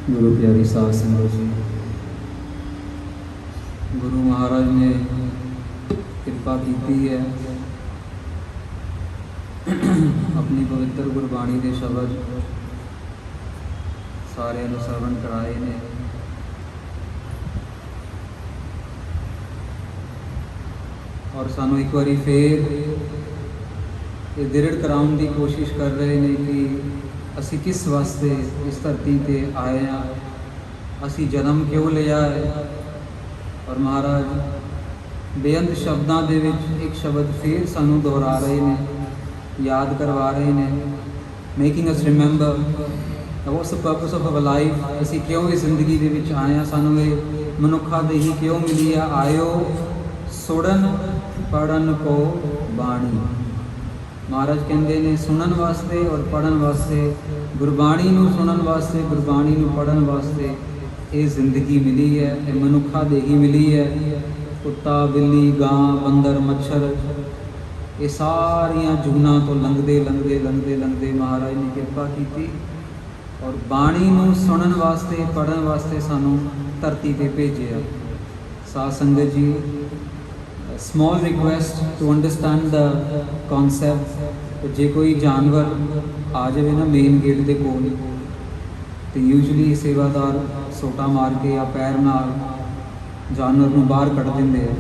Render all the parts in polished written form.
गुरु प्यारी साध संगत जी, गुरु महाराज ने कृपा की है, अपनी पवित्र गुरबाणी के शब्द सारे अनुसरण कराए ने। और सानू एक बारी फिर ये दृढ़ कराने की कोशिश कर रहे हैं कि असी किस वास्ते इस धरती ते आए हैं, असी जन्म क्यों लिया है। और महाराज बेअंत शब्दों के एक शब्द फिर सानू दोहरा रहे हैं, याद करवा रहे हैं, making us remember what's the purpose of our life. असी क्यों इस जिंदगी के विच आए हैं, सानू ये मनुखा देही क्यों मिली है। आयो सुड़न पढ़न को बाणी। महाराज कहते हैं सुनन वास्ते और पढ़न वास्ते, गुरबाणी नूं सुनन वास्ते, गुरबाणी नूं पढ़न वास्ते ये जिंदगी मिली है, ये मनुखा देही मिली है। कुत्ता बिल्ली गां बंदर मच्छर ये सारिया जूना तो लंघते लंघते लंघते लंघते महाराज ने कृपा की और बाणी नूं सुनन वास्ते पढ़न वास्ते सानू धरती पे भेजे। Sadh sangat ji, small request to understand the concept. जे कोई जानवर आ जाए ना मेन गेट के कोल, तो यूजली सेवादार सोटा मार के या पैर नाल जानवर को बाहर कढ़ देंगे हैं।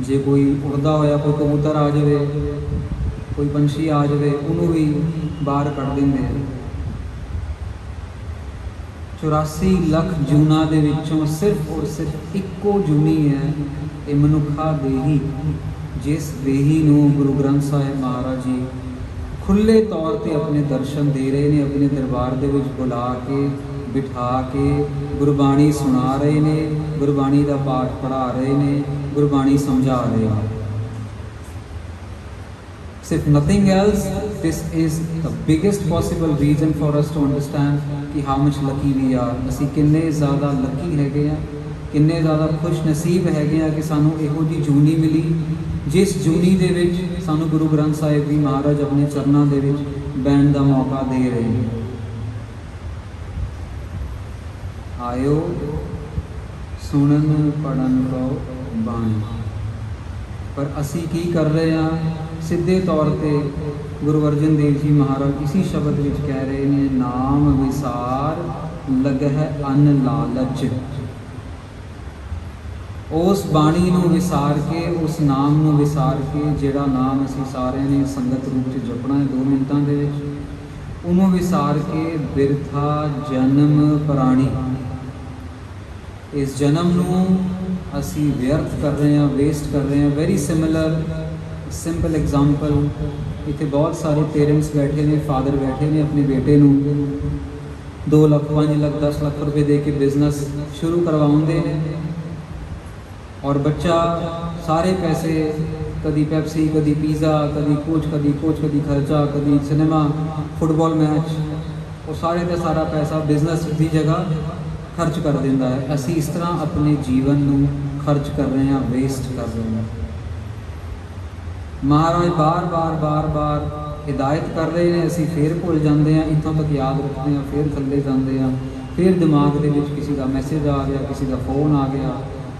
जे कोई उड़ता होया कोई कबूतर आ जाए, कोई पंछी आ जाए, उन्होंने भी बाहर कढ़ देंगे हैं। 84 लाख जूना दे विचों सिर्फ और सिर्फ इको जूनी है ये मनुखा देही, जिस देही नूं गुरु ग्रंथ साहिब महाराज जी खुले तौर पर अपने दर्शन दे रहे हैं, अपने दरबार दे विच बुला के बिठा के गुरबाणी सुना रहे हैं, गुरबाणी का पाठ पढ़ा रहे हैं, गुरबाणी समझा रहे हैं। If nothing else, this is the biggest possible reason for us to understand कि how much lucky we are। असी किन्ने ज़्यादा लकी हैगे हैं, किन्ने ज़्यादा खुश नसीब हैगे हैं कि सानू इहो जी जूनी मिली, जिस जूनी दे विच सानू गुरु ग्रंथ साहिब जी महाराज अपने चरणों दे विच बैठने का मौका दे रहे हैं। आयो सुनन पढ़न को बाणी। पर असी की कर रहे हैं, सीधे तौर पे गुरु अर्जन देव जी महाराज इसी शब्द में कह रहे हैं, नाम विसार लग है अन लालच। उस बाणी नूं विसार के, उस नाम नूं विसार के, जिहड़ा नाम असी सारे ने संगत रूप से जपना है 2 मिनटां दे विच, उन्होंने विसार के बिरथा जन्म प्राणी, इस जन्म नूं असी व्यर्थ कर रहे हैं, वेस्ट कर रहे हैं। वेरी सिंपल एग्जाम्पल, इतने बहुत सारे पेरेंट्स बैठे ने, फादर बैठे ने अपने बेटे नूं 2 लाख 5 लाख 10 लाख रुपए दे के बिजनेस शुरू करवाउंदे ने, और बच्चा सारे पैसे कदी पैप्सी कदी पिज़्ज़ा कदी कुछ कदी खर्चा कदी सिनेमा फुटबॉल मैच, वो सारे का सारा पैसा बिजनेस की जगह खर्च कर देता है। असी इस तरह अपने जीवन में खर्च कर रहे हैं, वेस्ट कर रहे हैं। महाराज बार बार बार बार हिदायत कर रहे हैं, असी फिर भुल जाते हैं, इतों तक याद रखते हैं, फिर थले जाते हैं, फिर दिमाग के विच किसी का मैसेज आ गया, किसी का फोन आ गया,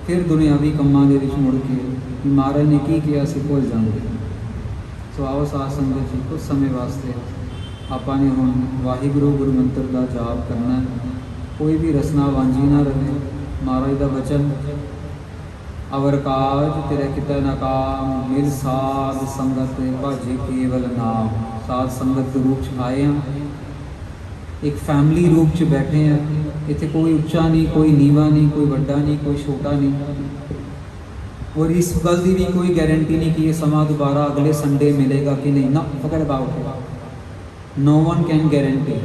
फिर दुनियावी कामों के विच मुड़ के महाराज ने की किया असी भुल जाते हैं। सो आओ साध संगत जी, कुछ समय वास्ते आपाने हुण वाहिगुरु गुरु मंत्र का जाप करना है। कोई भी रसना वांझी ना रहे। महाराज का वचन, अवर काज तेरे किते न काम, मिल साध संगत भाजे केवल नाम। साध संगत के रूप च आए हैं, एक फैमिली रूप च बैठे हैं। इतने कोई उच्चा नहीं, कोई नीवा नहीं, कोई वड्डा नहीं, कोई छोटा नहीं। और इस गल की भी कोई गारंटी नहीं कि ये समा दोबारा अगले संडे मिलेगा कि नहीं ना, forget about it. No one can guarantee.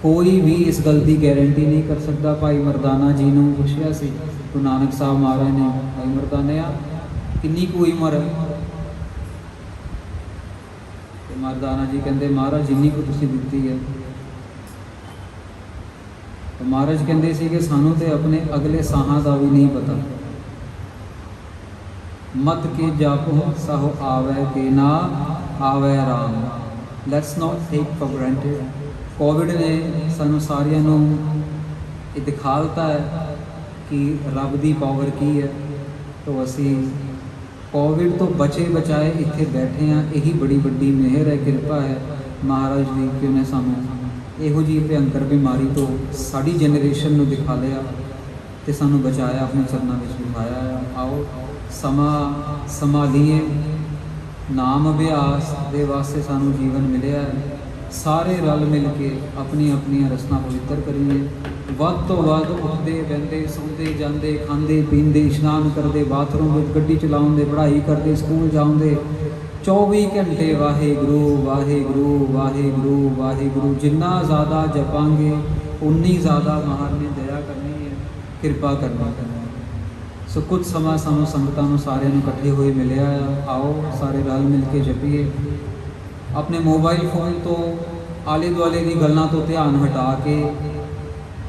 कोई भी इस गल की गारंटी नहीं कर सकता। भाई मरदाना जी ने पूछा सी गुरु नानक साहब महाराज ने, भाई मरदाने किन्नी कोई उम्र है? तो मरदाना जी कहते महाराज जिन्नी को तुसी दिती है। तो महाराज कहते सी कि सानू तो अपने अगले साहां का भी नहीं पता। मत के जापो साहो आवे के ना आवे Ram. Let's note take for granted. Covid ਨੇ ਸਾਨੂੰ ਸਾਰਿਆਂ ਨੂੰ ਇਹ ਦਿਖਾ ਦਿੱਤਾ ਹੈ ਕਿ ਰੱਬ ਦੀ ਪਾਵਰ ਕੀ ਹੈ। तो ਅਸੀਂ ਕੋਵਿਡ ਤੋਂ ਬਚੇ ਬਚਾਏ ਇੱਥੇ ਬੈਠੇ ਹਾਂ, ਇਹੀ ਬੜੀ ਵੱਡੀ ਮਿਹਰ ਹੈ, ਕਿਰਪਾ ਹੈ ਮਹਾਰਾਜ ਦੀ ਕਿ ਉਹਨੇ ਸਾਨੂੰ ਇਹੋ ਜਿਹੀ ਭਿਅੰਕਰ ਬਿਮਾਰੀ ਤੋਂ ਸਾਡੀ ਜਨਰੇਸ਼ਨ ਨੂੰ ਦਿਖਾ ਲਿਆ ਅਤੇ ਸਾਨੂੰ ਬਚਾਇਆ, ਆਪਣੇ ਚਰਨਾਂ ਵਿੱਚ ਬਿਠਾਇਆ। ਆਓ ਸਮਾਂ ਲਈਏ, ਨਾਮ ਅਭਿਆਸ ਦੇ ਵਾਸਤੇ ਸਾਨੂੰ ਜੀਵਨ ਮਿਲਿਆ ਹੈ। ਸਾਰੇ ਰਲ ਮਿਲ ਕੇ ਆਪਣੀਆਂ ਰਸਨਾਂ ਪਵਿੱਤਰ ਕਰੀਏ। ਵੱਧ ਤੋਂ ਵੱਧ ਉੱਠਦੇ ਬਹਿੰਦੇ ਸੌਂਦੇ ਜਾਂਦੇ ਖਾਂਦੇ ਪੀਂਦੇ ਇਸ਼ਨਾਨ ਕਰਦੇ ਬਾਥਰੂਮ ਵਿੱਚ ਗੱਡੀ ਚਲਾਉਂਦੇ ਪੜ੍ਹਾਈ ਕਰਦੇ ਸਕੂਲ ਜਾਉਂਦੇ 24 ਘੰਟੇ ਵਾਹਿਗੁਰੂ ਵਾਹਿਗੁਰੂ ਵਾਹਿਗੁਰੂ ਵਾਹਿਗੁਰੂ। ਜਿੰਨਾ ਜ਼ਿਆਦਾ ਜਪਾਂਗੇ ਉਨੀ ਜ਼ਿਆਦਾ ਮਹਾਰਾਜ ਨੇ ਦਇਆ ਕਰਨੀ ਹੈ, ਕਿਰਪਾ ਕਰਨੀ ਹੈ। ਸੋ ਕੁਝ ਸਮਾਂ ਸਾਨੂੰ ਸੰਗਤਾਂ ਨੂੰ ਸਾਰਿਆਂ ਨੂੰ ਇਕੱਠੇ ਹੋਏ ਮਿਲਿਆ। ਆਓ ਸਾਰੇ ਰਲ ਮਿਲ ਕੇ ਜਪੀਏ। ਆਪਣੇ ਮੋਬਾਈਲ ਫੋਨ ਤੋਂ ਆਲੇ ਦੁਆਲੇ ਦੀ ਗੱਲਾਂ ਤੋਂ ਧਿਆਨ ਹਟਾ ਕੇ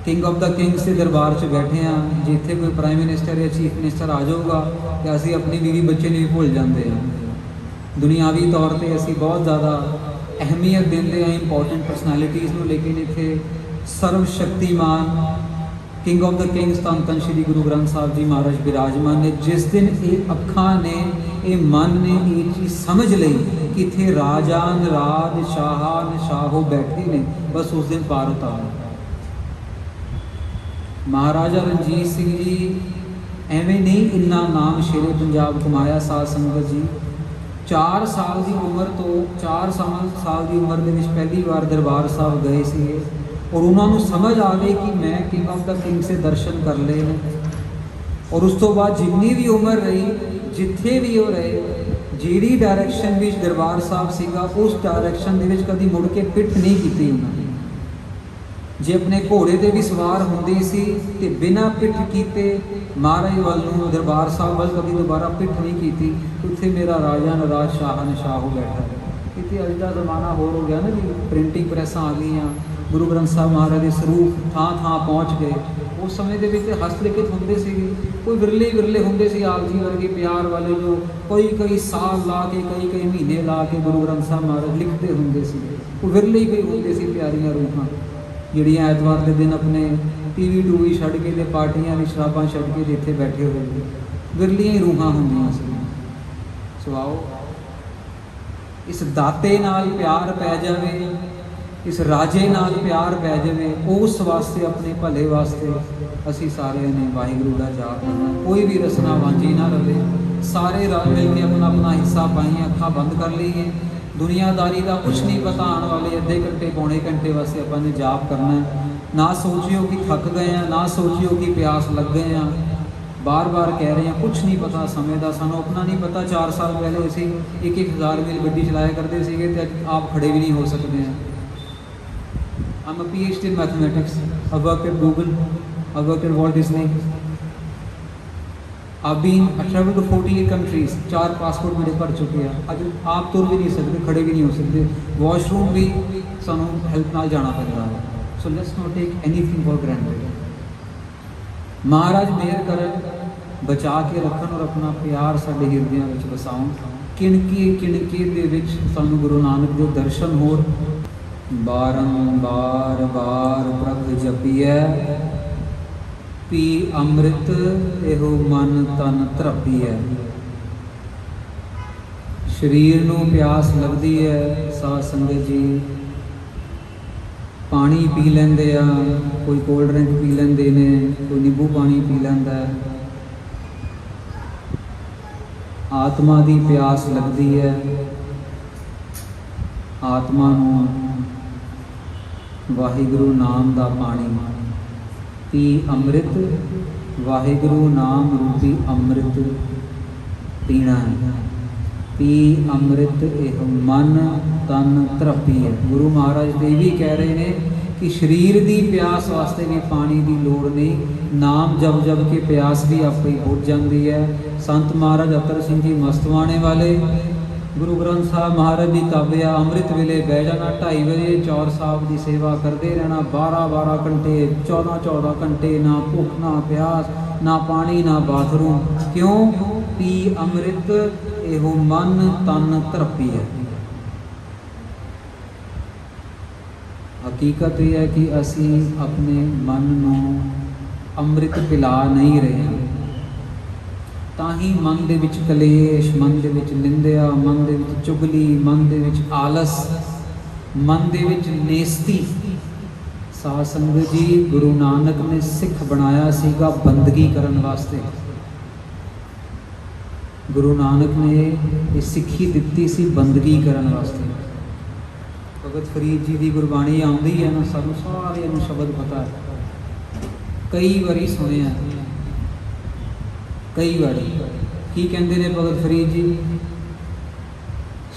ਕਿੰਗ ਆਫ ਦਾ ਕਿੰਗਸ ਦੇ ਦਰਬਾਰ 'ਚ ਬੈਠੇ ਹਾਂ। ਜਿੱਥੇ ਕੋਈ ਪ੍ਰਾਈਮ ਮਿਨਿਸਟਰ ਜਾਂ ਚੀਫ ਮਿਨਿਸਟਰ ਆ ਜਾਊਗਾ ਤਾਂ ਅਸੀਂ ਆਪਣੀ ਬੀਵੀ ਬੱਚੇ ਨੂੰ ਵੀ ਭੁੱਲ ਜਾਂਦੇ ਹਾਂ। ਦੁਨਿਆਵੀ ਤੌਰ 'ਤੇ ਅਸੀਂ ਬਹੁਤ ਜ਼ਿਆਦਾ ਅਹਿਮੀਅਤ ਦਿੰਦੇ ਹਾਂ ਇੰਪੋਰਟੈਂਟ ਪਰਸਨੈਲਿਟੀਜ਼ ਨੂੰ, ਲੇਕਿਨ ਇੱਥੇ ਸਰਵ ਸ਼ਕਤੀਮਾਨ ਕਿੰਗ ਆਫ ਦਾ ਕਿੰਗਸ ਧੰਨ ਧੰਨ ਸ਼੍ਰੀ ਗੁਰੂ ਗ੍ਰੰਥ ਸਾਹਿਬ ਜੀ ਮਹਾਰਾਜ ਬਿਰਾਜਮਾਨ ਨੇ। ਜਿਸ ਦਿਨ ਇਹ ਅੱਖਾਂ ਨੇ, ਇਹ ਮਨ ਨੇ ਇਹ ਚੀਜ਼ ਸਮਝ ਲਈ ਕਿ ਇੱਥੇ ਰਾਜਾਨ ਰਾਜ ਸ਼ਾਹਾਨ ਸ਼ਾਹੋ ਬੈਠੇ ਨੇ, ਬਸ ਉਸ ਦਿਨ ਪਾਰ ਉਤਾਰਨਾ। ਮਹਾਰਾਜਾ ਰਣਜੀਤ ਸਿੰਘ ਜੀ ਐਵੇਂ ਨਹੀਂ ਇੰਨਾ ਨਾਮ ਸ਼ੇਰੇ ਪੰਜਾਬ ਕਮਾਇਆ। ਸਾਧ ਸੰਗਤ ਜੀ 4 ਸਾਲ ਦੀ ਉਮਰ ਤੋਂ 4 ਸਾਲ ਦੀ ਉਮਰ ਦੇ ਵਿੱਚ ਪਹਿਲੀ ਵਾਰ ਦਰਬਾਰ ਸਾਹਿਬ ਗਏ ਸੀਗੇ ਔਰ ਉਹਨਾਂ ਨੂੰ ਸਮਝ ਆ ਗਈ ਕਿ ਮੈਂ ਕਿੰਗ ਆਫ ਦਾ ਕਿੰਗਸ ਦੇ ਦਰਸ਼ਨ ਕਰ ਲਏ ਨੇ। ਔਰ ਉਸ ਤੋਂ ਬਾਅਦ ਜਿੰਨੀ ਵੀ ਉਮਰ ਰਹੀ, ਜਿੱਥੇ ਵੀ ਉਹ ਰਹੇ, ਜਿਹੜੀ ਡਾਇਰੈਕਸ਼ਨ ਵਿੱਚ ਦਰਬਾਰ ਸਾਹਿਬ ਸੀਗਾ ਉਸ ਡਾਇਰੈਕਸ਼ਨ ਦੇ ਵਿੱਚ ਕਦੀ ਮੁੜ ਕੇ ਪਿੱਠ ਨਹੀਂ ਕੀਤੀ ਉਹਨਾਂ ਨੇ। ਜੇ ਆਪਣੇ ਘੋੜੇ 'ਤੇ ਵੀ ਸਵਾਰ ਹੁੰਦੀ ਸੀ ਅਤੇ ਬਿਨਾਂ ਪਿੱਠ ਕੀਤੇ ਮਹਾਰਾਜ ਵੱਲ ਨੂੰ ਦਰਬਾਰ ਸਾਹਿਬ ਵੱਲ ਕਦੀ ਦੁਬਾਰਾ ਪਿੱਠ ਨਹੀਂ ਕੀਤੀ। ਉੱਥੇ ਮੇਰਾ ਰਾਜਾ ਨਰਾਜ ਸ਼ਾਹਨ ਸ਼ਾਹੋ ਬੈਠਾ। ਇੱਥੇ ਅੱਜ ਦਾ ਜ਼ਮਾਨਾ ਹੋਰ ਹੋ ਗਿਆ ਨਾ ਜੀ, ਪ੍ਰਿੰਟਿੰਗ ਪ੍ਰੈਸਾਂ ਆ ਗਈਆਂ, ਗੁਰੂ ਗ੍ਰੰਥ ਸਾਹਿਬ ਮਹਾਰਾਜ ਦੇ ਸਰੂਪ ਥਾਂ ਥਾਂ ਪਹੁੰਚ ਗਏ। ਉਸ ਸਮੇਂ ਦੇ ਵਿੱਚ ਹਸਤ ਲਿਖਿਤ ਹੁੰਦੇ ਸੀਗੇ, ਕੋਈ ਵਿਰਲੇ ਹੁੰਦੇ ਸੀ ਆਪ ਜੀ ਵਰਗੇ ਪਿਆਰ ਵਾਲੇ ਜੋ ਕਈ ਸਾਲ ਲਾ ਕੇ ਕਈ ਮਹੀਨੇ ਲਾ ਕੇ ਗੁਰੂ ਗ੍ਰੰਥ ਸਾਹਿਬ ਮਹਾਰਾਜ ਲਿਖਦੇ ਹੁੰਦੇ ਸੀਗੇ। ਉਹ ਵਿਰਲੇ ਹੀ ਹੁੰਦੇ ਸੀ ਪਿਆਰੀਆਂ ਰੂਹਾਂ ਜਿਹੜੀਆਂ ਐਤਵਾਰ ਦੇ ਦਿਨ ਆਪਣੇ ਟੀਵੀ ਟੂਵੀ ਛੱਡ ਕੇ ਤੇ ਪਾਰਟੀਆਂ ਦੀ ਸ਼ਰਾਬਾਂ ਛੱਡ ਕੇ ਇੱਥੇ ਬੈਠੇ ਹੋਏ ਨੇ, ਵਿਰਲੀਆਂ ਹੀ ਰੂਹਾਂ ਹੁੰਦੀਆਂ ਸੀ। ਸੋ ਆਓ ਇਸ ਦਾਤੇ ਨਾਲ ਪਿਆਰ ਪੈ ਜਾਵੇ, ਇਸ ਰਾਜੇ ਨਾਲ ਪਿਆਰ ਪੈ ਜਾਵੇ, ਉਸ ਵਾਸਤੇ ਆਪਣੇ ਭਲੇ ਵਾਸਤੇ ਅਸੀਂ ਸਾਰਿਆਂ ਨੇ ਵਾਹਿਗੁਰੂ ਦਾ ਜਾਪ ਕਰਨਾ। ਕੋਈ ਵੀ ਰਸਨਾ ਵਾਂਝੀ ਨਾ ਰਹੇ, ਸਾਰੇ ਰਲ ਮਿਲ ਕੇ ਆਪਣਾ ਹਿੱਸਾ ਪਾਈਏ, ਅੱਖਾਂ ਬੰਦ ਕਰ ਲਈਏ। ਦੁਨੀਆਦਾਰੀ ਦਾ ਕੁਛ ਨਹੀਂ ਪਤਾ, ਆਉਣ ਵਾਲੇ ਅੱਧੇ ਘੰਟੇ ਪੌਣੇ ਘੰਟੇ ਵਾਸਤੇ ਆਪਾਂ ਨੇ ਜਾਪ ਕਰਨਾ। ਨਾ ਸੋਚਿਓ ਕਿ ਥੱਕ ਗਏ ਹਾਂ, ਨਾ ਸੋਚਿਓ ਕਿ ਪਿਆਸ ਲੱਗ ਗਏ ਹਾਂ। ਬਾਰ-ਬਾਰ ਕਹਿ ਰਹੇ ਹਾਂ ਕੁਛ ਨਹੀਂ ਪਤਾ ਸਮੇਂ ਦਾ, ਸਾਨੂੰ ਆਪਣਾ ਨਹੀਂ ਪਤਾ। 4 ਸਾਲ ਪਹਿਲੇ ਅਸੀਂ 1-1000 ਮੀਲ ਗੱਡੀ ਚਲਾਇਆ ਕਰਦੇ ਸੀਗੇ ਤੇ ਆਪ ਖੜੇ ਵੀ ਨਹੀਂ ਹੋ ਸਕਦੇ ਹਾਂ। I'm a PhD in mathematics. I worked at Google. I worked at Walt Disney. I've traveled to 48 countries. 4 passport मेरे भर चुके हैं। अज आप तुर भी नहीं सकते, खड़े भी नहीं हो सकते, वॉशरूम भी सानू हेल्प नाल जाना पैंदा है। So let's not take anything for granted. महाराज मेहर करन, बचा के रखन और अपना प्यार साडे हिरदियां विच वसाउण। किणकी दे विच सानू गुरु नानक दे दर्शन होर। बारंबार बार प्रभ जपिए, पी अमृत एहो मन तन तृप्तिए। शरीर नूं प्यास लगदी है, साध संगत जी पानी पी लेंदे आ, कोई कोल्ड ड्रिंक पी लेंदे ने, कोई नींबू पानी पी लैंदा है। आत्मा दी प्यास लगदी है, आत्मा नूं वाहिगुरु नाम दा पानी पी अमृत, वाहिगुरु नाम रूपी अमृत पीना है। पी अमृत एह मन तन तृप्ति है। गुरु महाराज देव भी कह रहे हैं कि शरीर की प्यास वास्ते भी पानी की लोड़ नहीं, नाम जप जप के प्यास भी आपे ही बुझ जाती है। संत महाराज अतर सिंह जी मस्तवाने वाले गुरु ग्रंथ साहब महाराज की ताबिया अमृत वेले बह जाना, 2:30 बजे चौर साहब की सेवा करते रहना, 12-12 घंटे 14-14 घंटे, ना भुख ना प्यास ना पानी ना बाथरूम। क्यों? पी अमृत एहो मन तन तृप्ति है। ਹਕੀਕਤ ਇਹ ਹੈ ਕਿ ਅਸੀਂ ਆਪਣੇ ਮਨ ਨੂੰ ਅੰਮ੍ਰਿਤ ਪਿਲਾ ਨਹੀਂ ਰਹੇ, ਤਾਂ ਹੀ ਮਨ ਦੇ ਵਿੱਚ ਕਲੇਸ਼, ਮਨ ਦੇ ਵਿੱਚ ਨਿੰਦਿਆ, ਮਨ ਦੇ ਵਿੱਚ ਚੁਗਲੀ, ਮਨ ਦੇ ਵਿੱਚ ਆਲਸ, ਮਨ ਦੇ ਵਿੱਚ ਨੇਸਤੀ। ਸਾਧ ਸੰਗਤ ਜੀ, ਗੁਰੂ ਨਾਨਕ ਨੇ ਸਿੱਖ ਬਣਾਇਆ ਸੀਗਾ ਬੰਦਗੀ ਕਰਨ ਵਾਸਤੇ। ਗੁਰੂ ਨਾਨਕ ਨੇ ਇਹ ਸਿੱਖੀ ਦਿੱਤੀ ਸੀ ਬੰਦਗੀ ਕਰਨ ਵਾਸਤੇ। ਭਗਤ ਫਰੀਦ ਜੀ ਦੀ ਗੁਰਬਾਣੀ ਆਉਂਦੀ ਹੈ ਨਾ, ਸਾਨੂੰ ਸਾਰਿਆਂ ਨੂੰ ਸ਼ਬਦ ਪਤਾ ਹੈ, ਕਈ ਵਾਰੀ ਸੁਣਿਆ, ਕਈ ਵਾਰੀ। ਕੀ ਕਹਿੰਦੇ ਨੇ ਭਗਤ ਫਰੀਦ ਜੀ?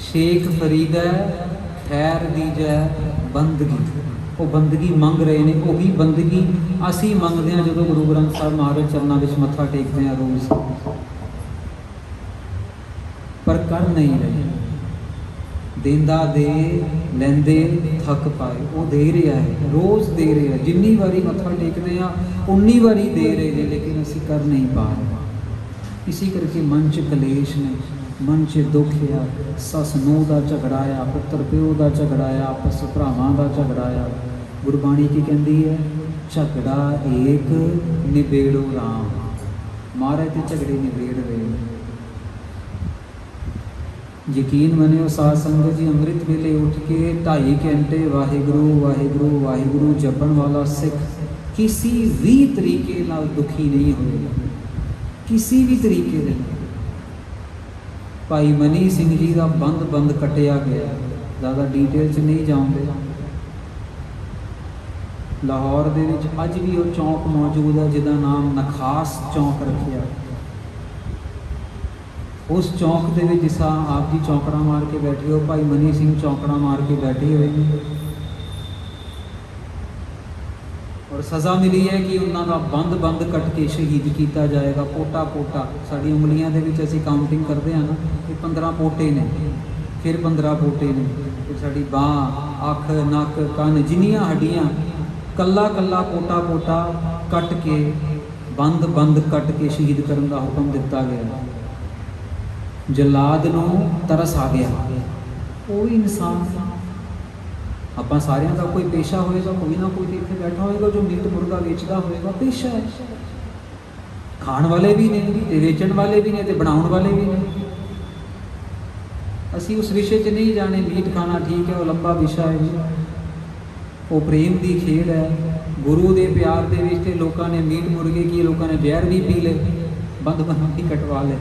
ਸ਼ੇਖ ਫਰੀਦਾ ਖੈਰ ਦੀਜੈ ਬੰਦਗੀ। ਉਹ ਬੰਦਗੀ ਮੰਗ ਰਹੇ ਨੇ, ਉਹੀ ਬੰਦਗੀ ਅਸੀਂ ਮੰਗਦੇ ਹਾਂ ਜਦੋਂ ਗੁਰੂ ਗ੍ਰੰਥ ਸਾਹਿਬ ਮਹਾਰਾਜ ਚਰਨਾਂ ਵਿੱਚ ਮੱਥਾ ਟੇਕਦੇ ਹਾਂ ਰੋਜ਼, ਪਰ ਕਰ ਨਹੀਂ ਰਹੇ। ਦੇਂਦਾ ਦੇ, ਲੈਂਦੇ ਥੱਕ ਪਾਏ। ਉਹ ਦੇ ਰਿਹਾ ਹੈ, ਰੋਜ਼ ਦੇ ਰਿਹਾ। ਜਿੰਨੀ ਵਾਰੀ ਮੱਥਾ ਟੇਕਦੇ ਹਾਂ ਉਨੀ ਵਾਰੀ ਦੇ ਰਹੇ ਨੇ, ਲੇਕਿਨ ਅਸੀਂ ਕਰ ਨਹੀਂ ਪਾ ਰਹੇ। ਇਸੇ ਕਰਕੇ ਮਨ 'ਚ ਕਲੇਸ਼ ਨੇ, ਮਨ 'ਚ ਦੁੱਖ ਆ। ਸੱਸ ਨੂੰਹ ਦਾ ਝਗੜਾ ਆ, ਪੁੱਤਰ ਪਿਓ ਦਾ ਝਗੜਾ ਆ, ਆਪਸ ਭਰਾਵਾਂ ਦਾ ਝਗੜਾ ਆ। ਗੁਰਬਾਣੀ ਕੀ ਕਹਿੰਦੀ ਹੈ? ਝਗੜਾ ਏਕ ਨਿਬੇੜੋ ਰਾਮ। ਮਹਾਰਾਜ ਤੇ ਝਗੜੇ ਨਿਬੇੜ ਰਹੇ। ਯਕੀਨ ਮੰਨਿਓ ਸਾਧ ਸੰਗਤ ਜੀ, ਅੰਮ੍ਰਿਤ ਵੇਲੇ ਉੱਠ ਕੇ 2.5 ਘੰਟੇ ਵਾਹਿਗੁਰੂ ਵਾਹਿਗੁਰੂ ਵਾਹਿਗੁਰੂ ਜਪਣ ਵਾਲਾ ਸਿੱਖ ਕਿਸੇ ਵੀ ਤਰੀਕੇ ਨਾਲ ਦੁਖੀ ਨਹੀਂ ਹੋਏਗਾ, ਕਿਸੇ ਵੀ ਤਰੀਕੇ ਦੇ ਨਾਲ। ਭਾਈ ਮਨੀ ਸਿੰਘ ਜੀ ਦਾ ਬੰਦ ਕੱਟਿਆ ਗਿਆ, ਜ਼ਿਆਦਾ ਡੀਟੇਲ 'ਚ ਨਹੀਂ ਜਾਉਂਦੇ। ਲਾਹੌਰ ਦੇ ਵਿੱਚ ਅੱਜ ਵੀ ਉਹ ਚੌਂਕ ਮੌਜੂਦ ਹੈ ਜਿਹਦਾ ਨਾਮ ਨਖਾਸ ਚੌਂਕ ਰੱਖਿਆ। ਉਸ ਚੌਂਕ ਦੇ ਵਿੱਚ ਜਿਸ ਤਰ੍ਹਾਂ ਆਪ ਜੀ ਚੌਂਕੜਾ ਮਾਰ ਕੇ ਬੈਠੇ ਹੋ, ਭਾਈ ਮਨੀ ਸਿੰਘ ਚੌਂਕੜਾ ਮਾਰ ਕੇ ਬੈਠੇ ਹੋਏ ਨੇ। ਔਰ ਸਜ਼ਾ ਮਿਲੀ ਹੈ ਕਿ ਉਹਨਾਂ ਦਾ ਬੰਦ ਕੱਟ ਕੇ ਸ਼ਹੀਦ ਕੀਤਾ ਜਾਏਗਾ, ਪੋਟਾ ਪੋਟਾ। ਸਾਡੀ ਉਂਗਲੀਆਂ ਦੇ ਵਿੱਚ ਅਸੀਂ ਕਾਊਂਟਿੰਗ ਕਰਦੇ ਹਾਂ ਨਾ, ਇਹ 15 ਪੋਟੇ ਨੇ, ਫਿਰ 15 ਪੋਟੇ ਨੇ, ਫਿਰ ਸਾਡੀ ਬਾਂਹ, ਅੱਖ, ਨੱਕ, ਕੰਨ, ਜਿੰਨੀਆਂ ਹੱਡੀਆਂ, ਕੱਲਾ ਕੱਲਾ ਪੋਟਾ ਪੋਟਾ ਕੱਟ ਕੇ, ਬੰਦ ਕੱਟ ਕੇ ਸ਼ਹੀਦ ਕਰਨ ਦਾ ਹੁਕਮ ਦਿੱਤਾ ਗਿਆ। ਜਲਾਦ ਨੂੰ ਤਰਸ ਆ ਗਿਆ। ਉਹ ਵੀ ਇਨਸਾਨ। ਆਪਾਂ ਸਾਰਿਆਂ ਦਾ ਕੋਈ ਪੇਸ਼ਾ ਹੋਏਗਾ, ਕੋਈ ਨਾ ਕੋਈ ਇੱਥੇ ਬੈਠਾ ਹੋਏਗਾ ਜੋ ਮੀਟ ਮੁਰਗਾ ਵੇਚਦਾ ਹੋਏਗਾ, ਪੇਸ਼ਾ ਹੈ। ਖਾਣ ਵਾਲੇ ਵੀ ਨੇ ਤੇ ਵੇਚਣ ਵਾਲੇ ਵੀ ਨੇ ਤੇ ਬਣਾਉਣ ਵਾਲੇ ਵੀ ਨੇ। ਅਸੀਂ ਉਸ ਵਿਸ਼ੇ 'ਚ ਨਹੀਂ ਜਾਣੇ। ਮੀਟ ਖਾਣਾ ਠੀਕ ਹੈ, ਉਹ ਲੰਬਾ ਵਿਸ਼ਾ ਹੈ ਜੀ। ਉਹ ਪ੍ਰੇਮ ਦੀ ਖੇਡ ਹੈ। ਗੁਰੂ ਦੇ ਪਿਆਰ ਦੇ ਵਿੱਚ ਤੇ ਲੋਕਾਂ ਨੇ ਮੀਟ ਮੁਰਗੇ ਕੀ, ਲੋਕਾਂ ਨੇ ਜ਼ਹਿਰ ਵੀ ਪੀ ਲਏ, ਬੰਦ ਵੀ ਕਟਵਾ ਲਏ।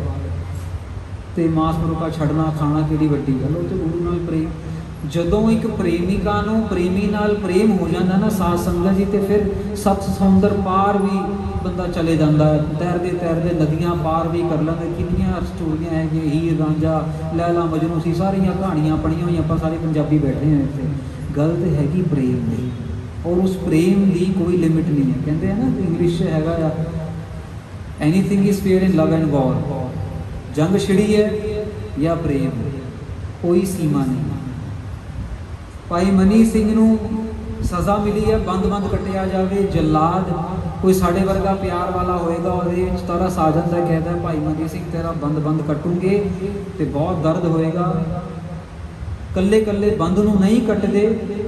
ਤੇ ਮਾਸ ਮੁਰਗਾ ਛੱਡਣਾ, ਖਾਣਾ ਕਿਹੜੀ ਵੱਡੀ ਗੱਲ। ਉਹ ਤੇ ਗੁਰੂ ਨਾਲ ਪ੍ਰੇਮ। ਜਦੋਂ ਇੱਕ ਪ੍ਰੇਮਿਕਾ ਨੂੰ ਪ੍ਰੇਮੀ ਨਾਲ ਪ੍ਰੇਮ ਹੋ ਜਾਂਦਾ ਨਾ ਸਾਧ ਸੰਗਤ ਜੀ, ਤੇ ਫਿਰ 7 ਸਮੁੰਦਰ ਪਾਰ ਵੀ ਬੰਦਾ ਚਲੇ ਜਾਂਦਾ ਹੈ। ਤੈਰਦੇ ਤੈਰਦੇ ਨਦੀਆਂ ਪਾਰ ਵੀ ਕਰ ਲੈਂਦੇ। ਕਿੰਨੀਆਂ ਸਟੋਰੀਆਂ ਹੈਗੀਆਂ, ਹੀਰ ਰਾਂਝਾ, ਲੈਲਾ ਮਜਨੂ ਸੀ, ਸਾਰੀਆਂ ਕਹਾਣੀਆਂ ਪੜ੍ਹੀਆਂ ਹੋਈਆਂ। ਆਪਾਂ ਸਾਰੇ ਪੰਜਾਬੀ ਬੈਠੇ ਹਾਂ ਇੱਥੇ। ਗੱਲ ਤੇ ਹੈਗੀ ਪ੍ਰੇਮ ਦੀ, ਔਰ ਉਸ ਪ੍ਰੇਮ ਦੀ ਕੋਈ ਲਿਮਿਟ ਨਹੀਂ ਹੈ। ਕਹਿੰਦੇ ਆ ਨਾ, ਇੰਗਲਿਸ਼ ਹੈਗਾ ਆ, anything is fair in love and war. ਜੰਗ ਛਿੜੀ ਹੈ ਜਾਂ ਪ੍ਰੇਮ, ਕੋਈ ਸੀਮਾ ਨਹੀਂ। ਭਾਈ ਮਨੀ ਸਿੰਘ ਨੂੰ ਸਜ਼ਾ ਮਿਲੀ ਹੈ, ਬੰਦ ਕੱਟਿਆ ਜਾਵੇ। ਜਲਾਦ ਕੋਈ ਸਾਡੇ ਵਰਗਾ ਪਿਆਰ ਵਾਲਾ ਹੋਏਗਾ, ਉਹਦੇ ਵਿੱਚ ਤਰਸ ਆ ਜਾਂਦਾ, ਕਹਿੰਦਾ ਭਾਈ ਮਨੀ ਸਿੰਘ ਤੇਰਾ ਬੰਦ ਕੱਟੂਗੇ ਤੇ ਬਹੁਤ ਦਰਦ ਹੋਏਗਾ। ਕੱਲੇ ਕੱਲੇ ਬੰਦ ਨੂੰ ਨਹੀਂ ਕੱਟਦੇ,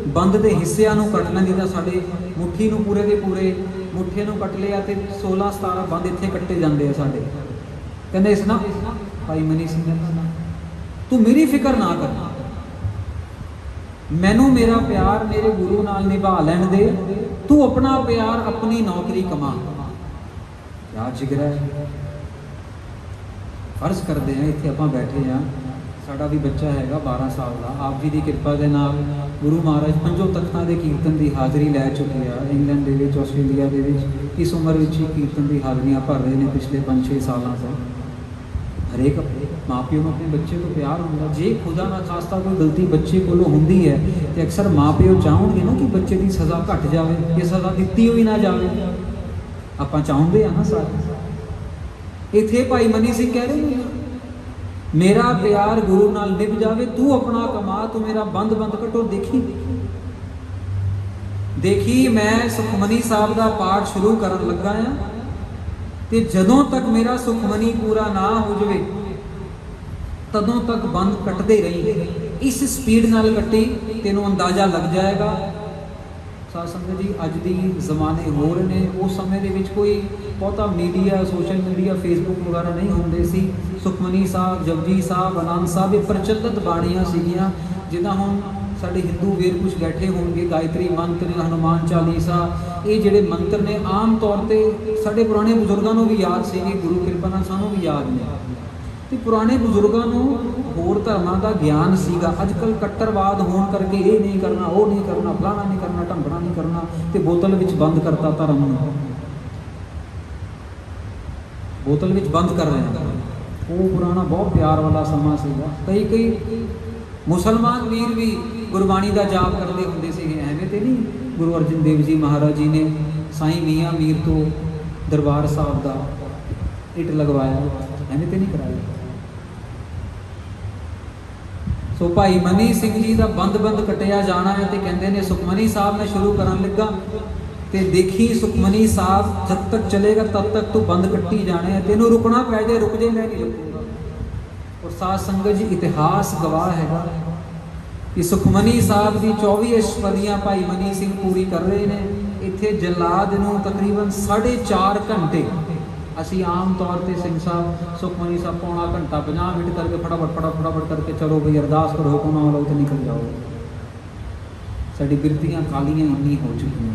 ਬੰਦ ਦੇ ਹਿੱਸਿਆਂ ਨੂੰ ਕੱਟ ਲੈਂਦੇ। ਤਾਂ ਸਾਡੇ ਮੁੱਠੀ ਨੂੰ ਪੂਰੇ ਦੇ ਪੂਰੇ ਮੁੱਠੇ ਨੂੰ ਕੱਟ ਲਿਆ ਤੇ 16-17 ਬੰਦ ਇੱਥੇ ਕੱਟੇ ਜਾਂਦੇ ਆ ਸਾਡੇ। ਕਹਿੰਦੇ ਇਸ ਨਾ ਭਾਈ ਮਨੀ ਸਿੰਘ ਕਹਿੰਦਾ, ਤੂੰ ਮੇਰੀ ਫਿਕਰ ਨਾ ਕਰ, ਮੈਨੂੰ ਮੇਰਾ ਪਿਆਰ ਮੇਰੇ ਗੁਰੂ ਨਾਲ ਨਿਭਾ ਲੈਣ ਦੇ, ਤੂੰ ਆਪਣਾ ਪਿਆਰ, ਆਪਣੀ ਨੌਕਰੀ ਕਮਾ। ਕਿਆ ਜਿਗਰਾ ਹੈ। ਫਰਜ਼ ਕਰਦੇ ਹਾਂ ਇੱਥੇ ਆਪਾਂ ਬੈਠੇ ਹਾਂ, ਸਾਡਾ ਵੀ ਬੱਚਾ ਹੈਗਾ 12 ਸਾਲ ਦਾ। ਆਪ ਜੀ ਦੀ ਕਿਰਪਾ ਦੇ ਨਾਲ ਗੁਰੂ ਮਹਾਰਾਜ 5 ਤਖਤਾਂ ਦੇ ਕੀਰਤਨ ਦੀ ਹਾਜ਼ਰੀ ਲੈ ਚੁੱਕੇ ਆ। ਇੰਗਲੈਂਡ ਦੇ ਵਿੱਚ, ਆਸਟ੍ਰੇਲੀਆ ਦੇ ਵਿੱਚ ਇਸ ਉਮਰ ਵਿੱਚ ਹੀ ਕੀਰਤਨ ਦੀ ਹਾਜ਼ਰੀਆਂ ਭਰ ਰਹੇ ਨੇ ਪਿਛਲੇ 5-6 ਸਾਲਾਂ ਤੋਂ। ਹਰੇਕ ਮਾਂ ਪਿਓ ਨੂੰ ਆਪਣੇ ਬੱਚੇ ਤੋਂ ਪਿਆਰ ਹੁੰਦਾ। ਜੇ ਖੁਦਾ ਨਾ ਖਾਸਤਾ ਕੋਈ ਗਲਤੀ ਬੱਚੇ ਕੋਲੋਂ ਹੁੰਦੀ ਹੈ ਤੇ ਅਕਸਰ ਮਾਂ ਪਿਓ ਚਾਹੁੰਦੇ ਨਾ ਕਿ ਬੱਚੇ ਦੀ ਸਜ਼ਾ ਘੱਟ ਜਾਵੇ, ਇਹ ਸਜ਼ਾ ਦਿੱਤੀ ਹੋਈ ਨਾ ਜਾਵੇ। ਆਪਾਂ ਚਾਹੁੰਦੇ ਆ ਨਾ ਸਾਰੇ। ਇੱਥੇ ਭਾਈ ਮਨੀ ਸਿੰਘ ਕਹਿ ਰਹੇ ਨੇ, ਮੇਰਾ ਪਿਆਰ ਗੁਰੂ ਨਾਲ ਨਿਭ ਜਾਵੇ, ਤੂੰ ਆਪਣਾ ਕਮਾ, ਤੂੰ ਮੇਰਾ ਬੰਦ ਕੱਟੋ। ਦੇਖੀ ਮੈਂ ਸੁਖਮਨੀ ਸਾਹਿਬ ਦਾ ਪਾਠ ਸ਼ੁਰੂ ਕਰਨ ਲੱਗਾ ਆ, ਤੇ ਜਦੋਂ ਤੱਕ ਮੇਰਾ ਸੁਖਮਨੀ ਪੂਰਾ ਨਾ ਹੋ ਜਾਵੇ ਤਦੋਂ ਤੱਕ ਬੰਦ ਕੱਟਦੇ ਰਹੀ। ਇਸ ਸਪੀਡ ਨਾਲ ਕੱਟੀ, ਤੈਨੂੰ ਅੰਦਾਜ਼ਾ ਲੱਗ ਜਾਏਗਾ ਸਾਧ ਸੰਗਤ ਜੀ ਅੱਜ ਦੀ ਜ਼ਮਾਨੇ ਹੋ ਰਹੇ ਨੇ, ਉਸ ਸਮੇਂ ਦੇ ਵਿੱਚ ਕੋਈ ਬਹੁਤਾ ਮੀਡੀਆ, ਸੋਸ਼ਲ ਮੀਡੀਆ, ਫੇਸਬੁੱਕ ਵਗੈਰਾ ਨਹੀਂ ਹੁੰਦੇ ਸੀ। ਸੁਖਮਨੀ ਸਾਹਿਬ, ਜਪਜੀ ਸਾਹਿਬ, ਆਨੰਦ ਸਾਹਿਬ ਇਹ ਪ੍ਰਚਲਿਤ ਬਾਣੀਆਂ ਸੀਗੀਆਂ। ਜਿੱਦਾਂ ਹੁਣ ਸਾਡੇ ਹਿੰਦੂ ਵੀਰ ਕੁਝ ਬੈਠੇ ਹੋਣਗੇ, ਗਾਇਤਰੀ ਮੰਤਰ, ਹਨੂਮਾਨ ਚਾਲੀਸਾ, ਇਹ ਜਿਹੜੇ ਮੰਤਰ ਨੇ ਆਮ ਤੌਰ ਤੇ ਸਾਡੇ ਪੁਰਾਣੇ ਬਜ਼ੁਰਗਾਂ ਨੂੰ ਵੀ ਯਾਦ ਸੀਗੇ, ਗੁਰੂ ਕਿਰਪਾ ਨਾਲ ਸਾਨੂੰ ਵੀ ਯਾਦ ਨੇ। ਤੇ ਪੁਰਾਣੇ ਬਜ਼ੁਰਗਾਂ ਨੂੰ ਹੋਰ ਧਰਮਾਂ ਦਾ ਗਿਆਨ ਸੀਗਾ। ਅੱਜ ਕੱਲ੍ਹ ਕੱਟਰਵਾਦ ਹੋਣ ਕਰਕੇ ਇਹ ਨਹੀਂ ਕਰਨਾ, ਉਹ ਨਹੀਂ ਕਰਨਾ, ਫਲਾਣਾ ਨਹੀਂ ਕਰਨਾ, ਢੰਗਣਾ ਨਹੀਂ ਕਰਨਾ, ਤੇ ਬੋਤਲ ਵਿੱਚ ਬੰਦ ਕਰਤਾ ਧਰਮ ਨੂੰ, ਬੋਤਲ ਵਿੱਚ ਬੰਦ ਕਰ ਰਹੇ ਹਨ। ਉਹ ਪੁਰਾਣਾ ਬਹੁਤ ਪਿਆਰ ਵਾਲਾ ਸਮਾਂ ਸੀਗਾ। ਕਈ ਮੁਸਲਮਾਨ ਵੀਰ ਵੀ ਗੁਰਬਾਣੀ ਦਾ ਜਾਪ ਕਰਦੇ ਹੁੰਦੇ ਸੀਗੇ। ਐਵੇਂ ਤੇ ਨਹੀਂ ਗੁਰੂ ਅਰਜਨ ਦੇਵ ਜੀ ਮਹਾਰਾਜ ਜੀ ਨੇ ਸਾਈਂ ਮੀਆਂ ਮੀਰ ਤੋਂ ਦਰਬਾਰ ਸਾਹਿਬ ਦਾ ਇੱਟ ਲਗਵਾਇਆ, ਐਵੇਂ ਤੇ ਨਹੀਂ ਕਰਾਇਆ। ਸੋ ਭਾਈ ਮਨੀ ਸਿੰਘ ਜੀ ਦਾ ਬੰਦ ਕੱਟਿਆ ਜਾਣਾ ਹੈ, ਤੇ ਕਹਿੰਦੇ ਨੇ ਸੁਖਮਨੀ ਸਾਹਿਬ ਮੈਂ ਸ਼ੁਰੂ ਕਰਨ ਲੱਗਾ ਤੇ ਦੇਖੀ ਸੁਖਮਨੀ ਸਾਹਿਬ ਜਦ ਤੱਕ ਚਲੇਗਾ ਤਦ ਤੱਕ ਤੂੰ ਬੰਦ ਕੱਟੀ ਜਾਣੇ ਹੈ, ਤੈਨੂੰ ਰੁਕਣਾ ਪੈ ਜਾਏ ਰੁਕ ਜੇ, ਮੈਂ ਨਹੀਂ ਰੁਕੂੰਗਾ। ਔਰ ਸਾਧ ਸੰਗਤ ਜੀ ਇਤਿਹਾਸ ਗਵਾਹ ਹੈਗਾ ਕਿ ਸੁਖਮਨੀ ਸਾਹਿਬ ਦੀ 24 ਅਸ਼ਟਪਦੀਆਂ ਭਾਈ ਮਨੀ ਸਿੰਘ ਪੂਰੀ ਕਰ ਰਹੇ ਨੇ। ਇੱਥੇ ਜਲਾਦ ਨੂੰ ਤਕਰੀਬਨ 4.5 ਘੰਟੇ, ਅਸੀਂ ਆਮ ਤੌਰ ਤੇ ਸਿੰਘ ਸਾਹਿਬ ਸੁਖਮਨੀ ਸਾਹਿਬ ਪੌਣਾ ਘੰਟਾ 50 ਮਿੰਟ ਕਰਕੇ ਫਟਾਫਟ ਕਰਕੇ ਚਲੋ ਬਈ ਅਰਦਾਸ ਕਰੋ, ਹੁਕਮ ਲਓ ਤੇ ਨਿਕਲ ਜਾਓ। ਸਾਡੀ ਬਿਰਤੀਆਂ ਕਾਲੀਆਂ ਇੰਨੀ ਹੋ ਚੁੱਕੀਆਂ,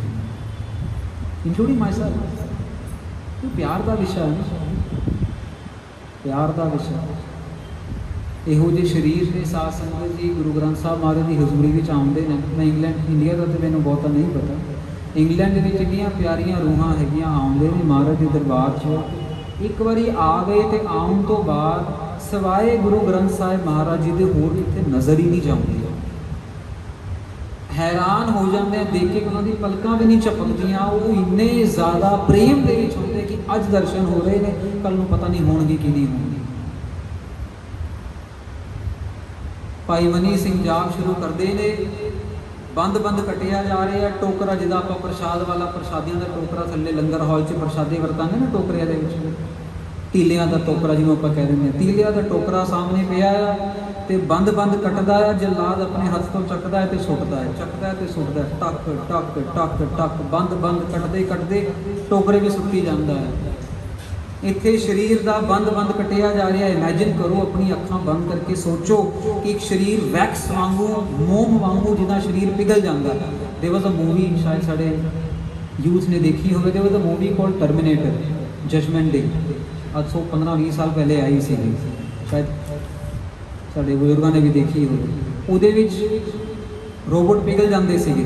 ਇੰਕਲੂਡਿੰਗ ਮਾਈ ਸੈਲਫ। ਇਹ ਪਿਆਰ ਦਾ ਵਿਸ਼ਾ ਹੈ, ਪਿਆਰ ਦਾ ਵਿਸ਼ਾ। ਇਹੋ ਜਿਹੇ ਸਰੀਰ ਦੇ ਸਾਧ ਸੰਗਤ ਜੀ ਗੁਰੂ ਗ੍ਰੰਥ ਸਾਹਿਬ ਮਹਾਰਾਜ ਦੀ ਹਜ਼ੂਰੀ ਵਿੱਚ ਆਉਂਦੇ ਨੇ। ਮੈਂ ਇੰਡੀਆ ਦਾ ਤਾਂ ਮੈਨੂੰ ਬਹੁਤਾ ਨਹੀਂ ਪਤਾ, ਇੰਗਲੈਂਡ ਦੇ ਵਿੱਚ ਇੰਨੀਆਂ ਪਿਆਰੀਆਂ ਰੂਹਾਂ ਹੈਗੀਆਂ, ਆਉਂਦੇ ਨੇ ਮਹਾਰਾਜ ਦੇ ਦਰਬਾਰ 'ਚ। ਇੱਕ ਵਾਰੀ ਆ ਗਏ ਤੇ ਆਉਣ ਤੋਂ ਬਾਅਦ ਸਿਵਾਏ ਗੁਰੂ ਗ੍ਰੰਥ ਸਾਹਿਬ ਮਹਾਰਾਜ ਜੀ ਦੇ ਹੋਰ ਕਿਤੇ ਨਜ਼ਰ ਹੀ ਨਹੀਂ ਜਾਂਦੀ। ਹੈਰਾਨ ਹੋ ਜਾਂਦੇ ਆ ਦੇਖ ਕੇ, ਉਹਨਾਂ ਦੀ ਪਲਕਾਂ ਵੀ ਨਹੀਂ ਝਪਕਦੀਆਂ। ਉਹ ਇੰਨੇ ਜ਼ਿਆਦਾ ਪ੍ਰੇਮ ਦੇ ਵਿੱਚ ਹੁੰਦੇ ਕਿ ਅੱਜ ਦਰਸ਼ਨ ਹੋ ਰਹੇ ਨੇ, ਕੱਲ ਨੂੰ ਪਤਾ ਨਹੀਂ ਹੋਣਗੇ ਕਿ ਨਹੀਂ ਹੋਣਗੇ। ਭਾਈ ਮਨੀ ਸਿੰਘ ਜਾਪ ਸ਼ੁਰੂ ਕਰਦੇ ਨੇ, ਬੰਦ ਕੱਟਿਆ ਜਾ ਰਿਹਾ। ਟੋਕਰਾ ਜਿਹਦਾ ਆਪਾਂ ਪ੍ਰਸ਼ਾਦ ਵਾਲਾ, ਪ੍ਰਸ਼ਾਦੀਆਂ ਦਾ ਟੋਕਰਾ ਥੱਲੇ ਲੰਗਰ ਹਾਲ 'ਚ ਪ੍ਰਸ਼ਾਦੇ ਵਰਤਾਂਗੇ ਨਾ, ਟੋਕਰਿਆਂ ਦੇ ਵਿੱਚ ਤੀਲਿਆਂ ਦਾ ਟੋਕਰਾ ਜਿਹਨੂੰ ਆਪਾਂ ਕਹਿ ਦਿੰਦੇ ਹਾਂ, ਤੀਲਿਆਂ ਦਾ ਟੋਕਰਾ ਸਾਹਮਣੇ ਪਿਆ ਆ ਤੇ ਬੰਦ ਕੱਟਦਾ ਆ। ਜਲਾਦ ਆਪਣੇ ਹੱਥ ਤੋਂ ਚੱਕਦਾ ਹੈ ਤੇ ਸੁੱਟਦਾ ਹੈ, ਚੱਕਦਾ ਹੈ ਤੇ ਸੁੱਟਦਾ ਹੈ, ਟੱਕ ਟੱਕ ਬੰਦ ਕੱਟਦੇ ਟੋਕਰੇ ਵੀ ਸੁੱਟੀ ਜਾਂਦਾ ਹੈ। ਇੱਥੇ ਸਰੀਰ ਦਾ ਬੰਦ ਕੱਟਿਆ ਜਾ ਰਿਹਾ। ਇਮੈਜਿਨ ਕਰੋ, ਆਪਣੀ ਅੱਖਾਂ ਬੰਦ ਕਰਕੇ ਸੋਚੋ ਕਿ ਇੱਕ ਸਰੀਰ ਵੈਕਸ ਵਾਂਗੂ, ਮੋਮ ਵਾਂਗੂ ਜਿੱਦਾਂ ਸਰੀਰ ਪਿਘਲ ਜਾਂਦਾ। ਦੇयर ਵਾਸ ਅ ਮੂਵੀ, ਸ਼ਾਇਦ ਸਾਡੇ ਯੂਥ ਨੇ ਦੇਖੀ ਹੋਵੇ, ਦੇयर ਵਾਸ ਅ ਮੂਵੀ ਕਾਲਡ ਟਰਮੀਨੇਟਰ, ਜਜਮੈਂਟ ਡੇ। ਅੱਜ ਤੋਂ 15-20 ਸਾਲ ਪਹਿਲੇ ਆਈ ਸੀ, ਸ਼ਾਇਦ ਸਾਡੇ ਬਜ਼ੁਰਗਾਂ ਨੇ ਵੀ ਦੇਖੀ ਹੋਵੇ। ਉਹਦੇ ਵਿੱਚ ਰੋਬੋਟ ਪਿਘਲ ਜਾਂਦੇ ਸੀਗੇ।